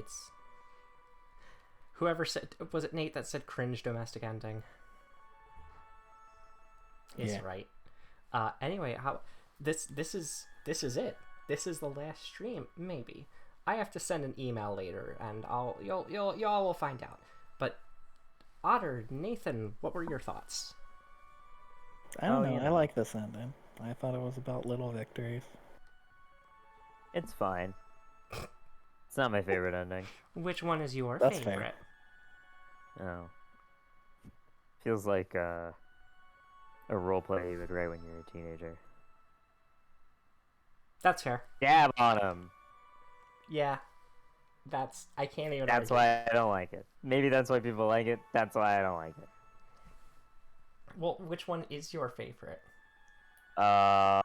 whoever said, was it Nate that said cringe domestic ending? Is right. Anyway, how this is it. This is the last stream, maybe. I have to send an email later, and y'all will find out. But Otter, Nathan, what were your thoughts? I don't know. I like this ending. I thought it was about little victories. It's fine. It's not my favorite ending. Which one is your That's favorite? fair. Oh. Feels like a roleplay you would write when you're a teenager. That's fair. Dab on him! Yeah. I can't even That's argue. why I don't like it. Maybe that's why people like it. That's why I don't like it. Well, which one is your favorite? The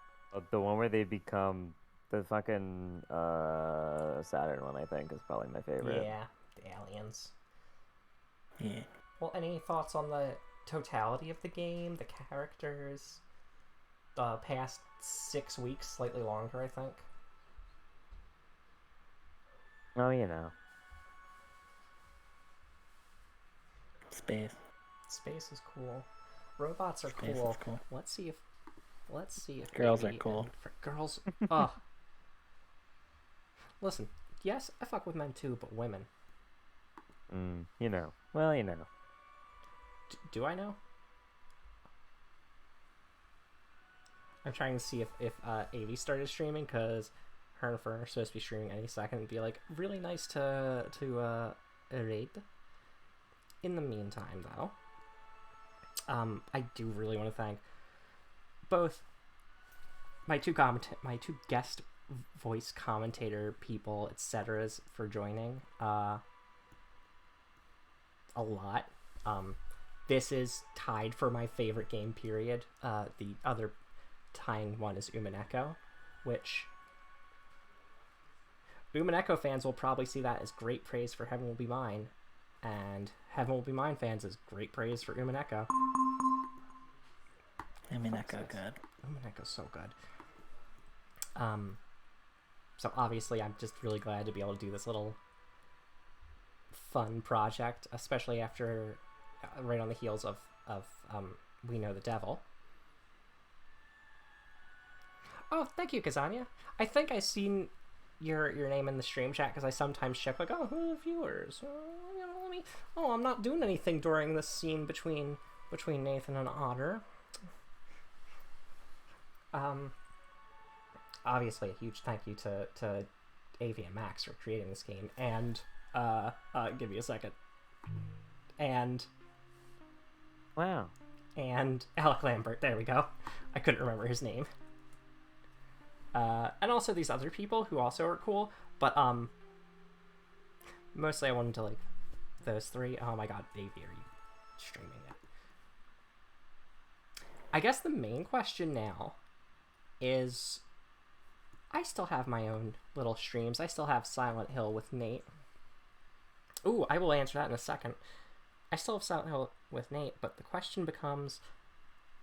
one where they become the fucking Saturn one, I think, is probably my favorite. Yeah, the aliens. Yeah. Well, any thoughts on the totality of the game, the characters, the past 6 weeks, slightly longer, I think? Oh, you know. Space. Space is cool. Robots are Space cool. is cool. Let's see if Girls are maybe- cool. Girls. Ugh. Listen, yes, I fuck with men too, but women. You know. Well, you know. Do I know? I'm trying to see if Avi started streaming, because her and Fern are supposed to be streaming any second, and be like, really nice to raid. In the meantime, though, I do really want to thank both my two guest voice commentator people, etc., for joining a lot. This is tied for my favorite game period. The other tying one is Umineko, which Umineko fans will probably see that as great praise for Heaven Will Be Mine, and Heaven Will Be Mine fans is great praise for Umineko. Umineko good. Umineko's so good. So obviously I'm just really glad to be able to do this little fun project, especially after right on the heels of We Know the Devil. Oh, thank you, Kazania. I think I seen your name in the stream chat, because I sometimes check like, oh, who are the viewers? Let me. Oh, I'm not doing anything during this scene between Nathan and Otter. Obviously, a huge thank you to Avi and Max for creating this game, and give me a second. And Wow. and Alec Lambert. There we go. I couldn't remember his name. And also these other people who also are cool, but mostly I wanted to like those three. Oh my god, Avi, are you streaming yet? I guess the main question now is, I still have my own little streams. I still have Silent Hill with Nate. Ooh, I will answer that in a second. I still have Silent Hill with Nate, but the question becomes,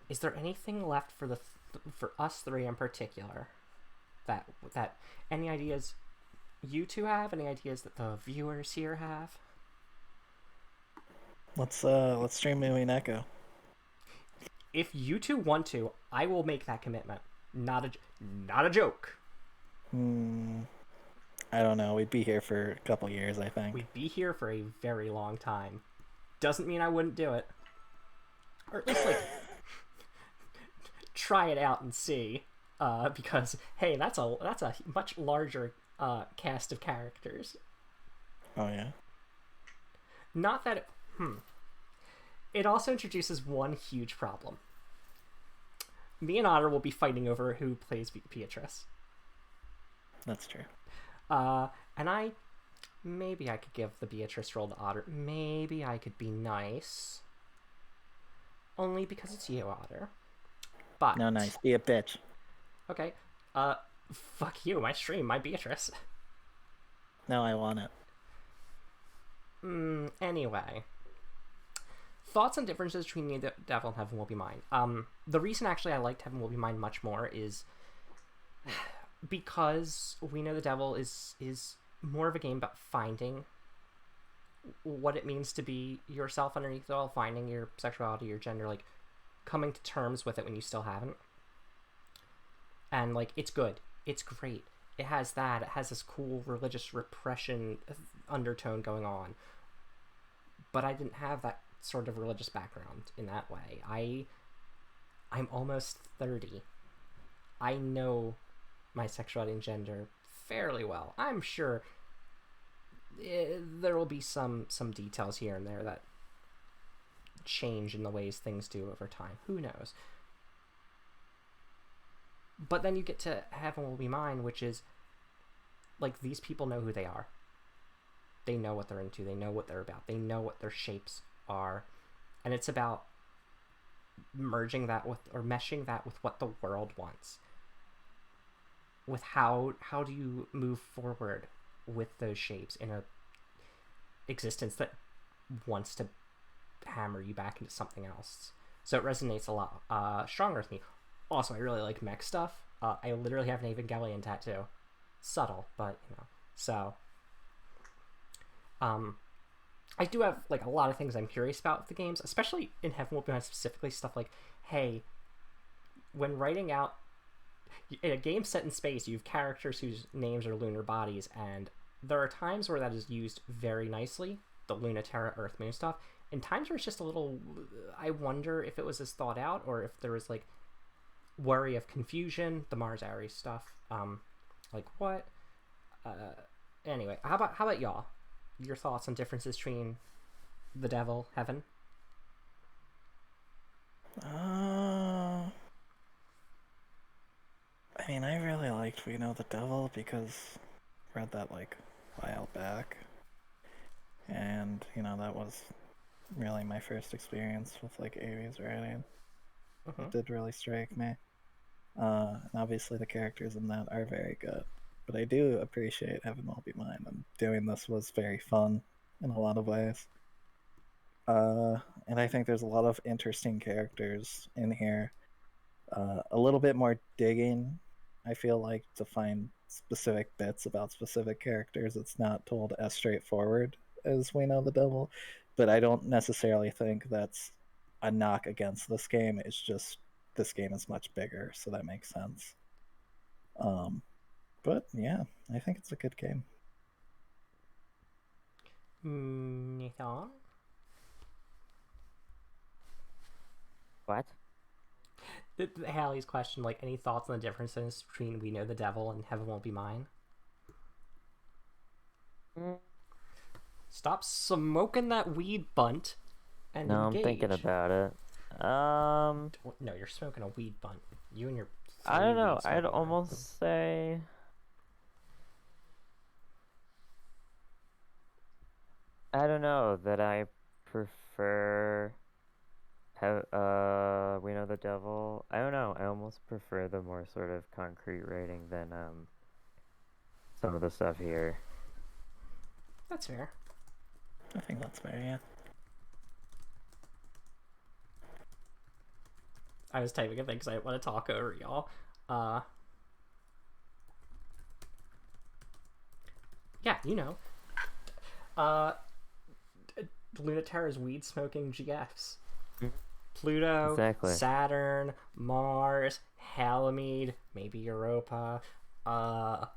is there anything left for for us three in particular? That any ideas you two have? Any ideas that the viewers here have? Let's stream Umineko. If you two want to, I will make that commitment. Not a joke. I don't know. We'd be here for a couple years, I think. We'd be here for a very long time. Doesn't mean I wouldn't do it. Or at least, like, try it out and see. Because, hey, that's a much larger cast of characters. Oh, yeah? Not that... It also introduces one huge problem. Me and Otter will be fighting over who plays Beatrice. That's true. And maybe I could give the Beatrice role to Otter. Maybe I could be nice. Only because it's you, Otter. But... No, nice. Be a bitch. Okay. Fuck you, my stream, my Beatrice. No, I want it. Anyway. Thoughts and differences between Me, the Devil, and Heaven Will Be Mine. The reason actually I liked Heaven Will Be Mine much more is because We Know the Devil is more of a game about finding what it means to be yourself underneath it all, finding your sexuality, your gender, like coming to terms with it when you still haven't. And like, it's good. It's great. It has that. It has this cool religious repression undertone going on. But I didn't have that sort of religious background in that way. I'm almost 30. I know my sexuality and gender fairly well. I'm sure there will be some details here and there that change in the ways things do over time. Who knows? But then you get to Heaven Will Be Mine, which is like, these people know who they are. They know what they're into. They know what they're about. They know what their shapes are. And it's about merging that with, or meshing that with what the world wants. With how do you move forward with those shapes in a existence that wants to hammer you back into something else. So it resonates a lot stronger with me. Also, I really like mech stuff. I literally have an Evangelion tattoo. Subtle, but, you know. So, I do have, like, a lot of things I'm curious about with the games, especially in Heaven Will Be Mine specifically, stuff like, hey, when writing out, in a game set in space, you have characters whose names are lunar bodies, and there are times where that is used very nicely, the Luna-Terra Earth Moon stuff, and times where it's just a little, I wonder if it was as thought out, or if there was, like, worry of confusion, the Mars Ares stuff, like, what? Anyway, how about y'all? Your thoughts on differences between the devil, heaven? I mean, I really liked We Know the Devil because I read that, like, a while back. And, you know, that was really my first experience with, like, Ares writing. It did really strike me. And obviously the characters in that are very good. But I do appreciate Heaven Will Be Mine, and doing this was very fun in a lot of ways. And I think there's a lot of interesting characters in here. A little bit more digging, I feel like, to find specific bits about specific characters. It's not told as straightforward as We Know the Devil, but I don't necessarily think that's a knock against this game. It's just this game is much bigger, so that makes sense. But yeah, I think it's a good game. Nathan? What? Hallie's question, like, any thoughts on the differences between We Know the Devil and Heaven Won't Be Mine? Stop smoking that weed bunt and No, engage. I'm thinking about it. No, you're smoking a weed bunt. You and your... I don't know. weed I'd smoking almost say... I don't know that I prefer... We Know the Devil. I don't know. I almost prefer the more sort of concrete rating than some of the stuff here. That's fair. I think that's fair, yeah. I was typing a thing because I want to talk over y'all. Yeah, you know. Luna-Terra's weed smoking GFs. Pluto, Exactly. Saturn, Mars, Halimede, maybe Europa, that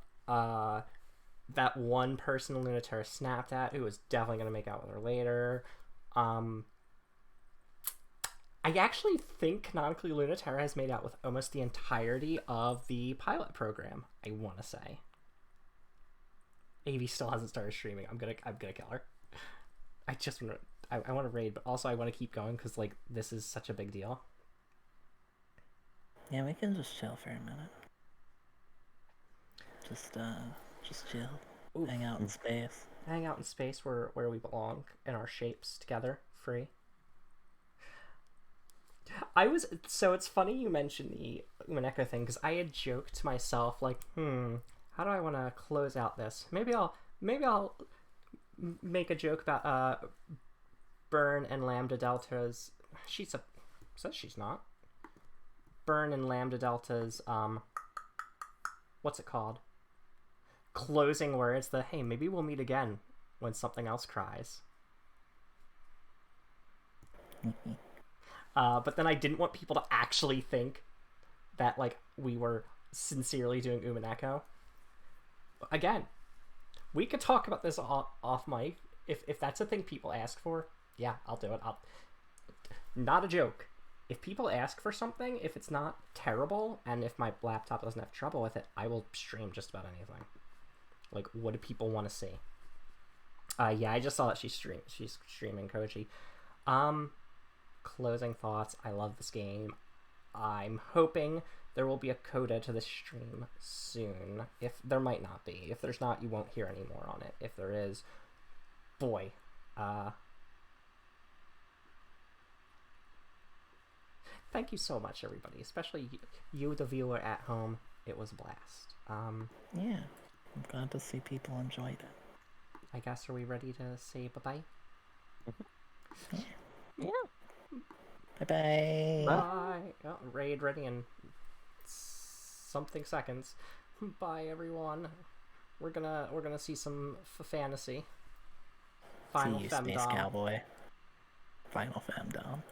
one person Luna-Terra snapped at who was definitely going to make out with her later. I actually think canonically Luna-Terra has made out with almost the entirety of the pilot program, I want to say. Avi still hasn't started streaming. I'm gonna kill her. I just want to... I want to raid, but also I want to keep going because, like, this is such a big deal. Yeah, we can just chill for a minute. Just chill. Ooh. Hang out in space. Hang out in space where we belong in our shapes together, free. So it's funny you mentioned the Umaneko thing because I had joked to myself, like, how do I want to close out this? Maybe I'll make a joke about Burn and Lambda Delta's... says she's not. Burn and Lambda Delta's, what's it called? Closing words, hey, maybe we'll meet again when something else cries. But then I didn't want people to actually think that, like, we were sincerely doing Umaneko. Again, we could talk about this off mic. If that's a thing people ask for, yeah, I'll do it. Not a joke. if people ask for something, if it's not terrible, and if my laptop doesn't have trouble with it, I will stream just about anything. Like, what do people want to see? Yeah, I just saw that she's streaming Koji. Closing thoughts. I love this game. I'm hoping there will be a coda to this stream soon. If there might not be. If there's not, you won't hear any more on it. If there is, boy. Thank you so much, everybody. Especially you, the viewer at home. It was a blast. Yeah, I'm glad to see people enjoyed it. I guess, are we ready to say bye-bye? Yeah. Bye-bye. Bye. Oh, raid ready in something seconds. Bye, everyone. We're gonna see some fantasy. Final See you, Femdom. Space Cowboy. Final Femdom.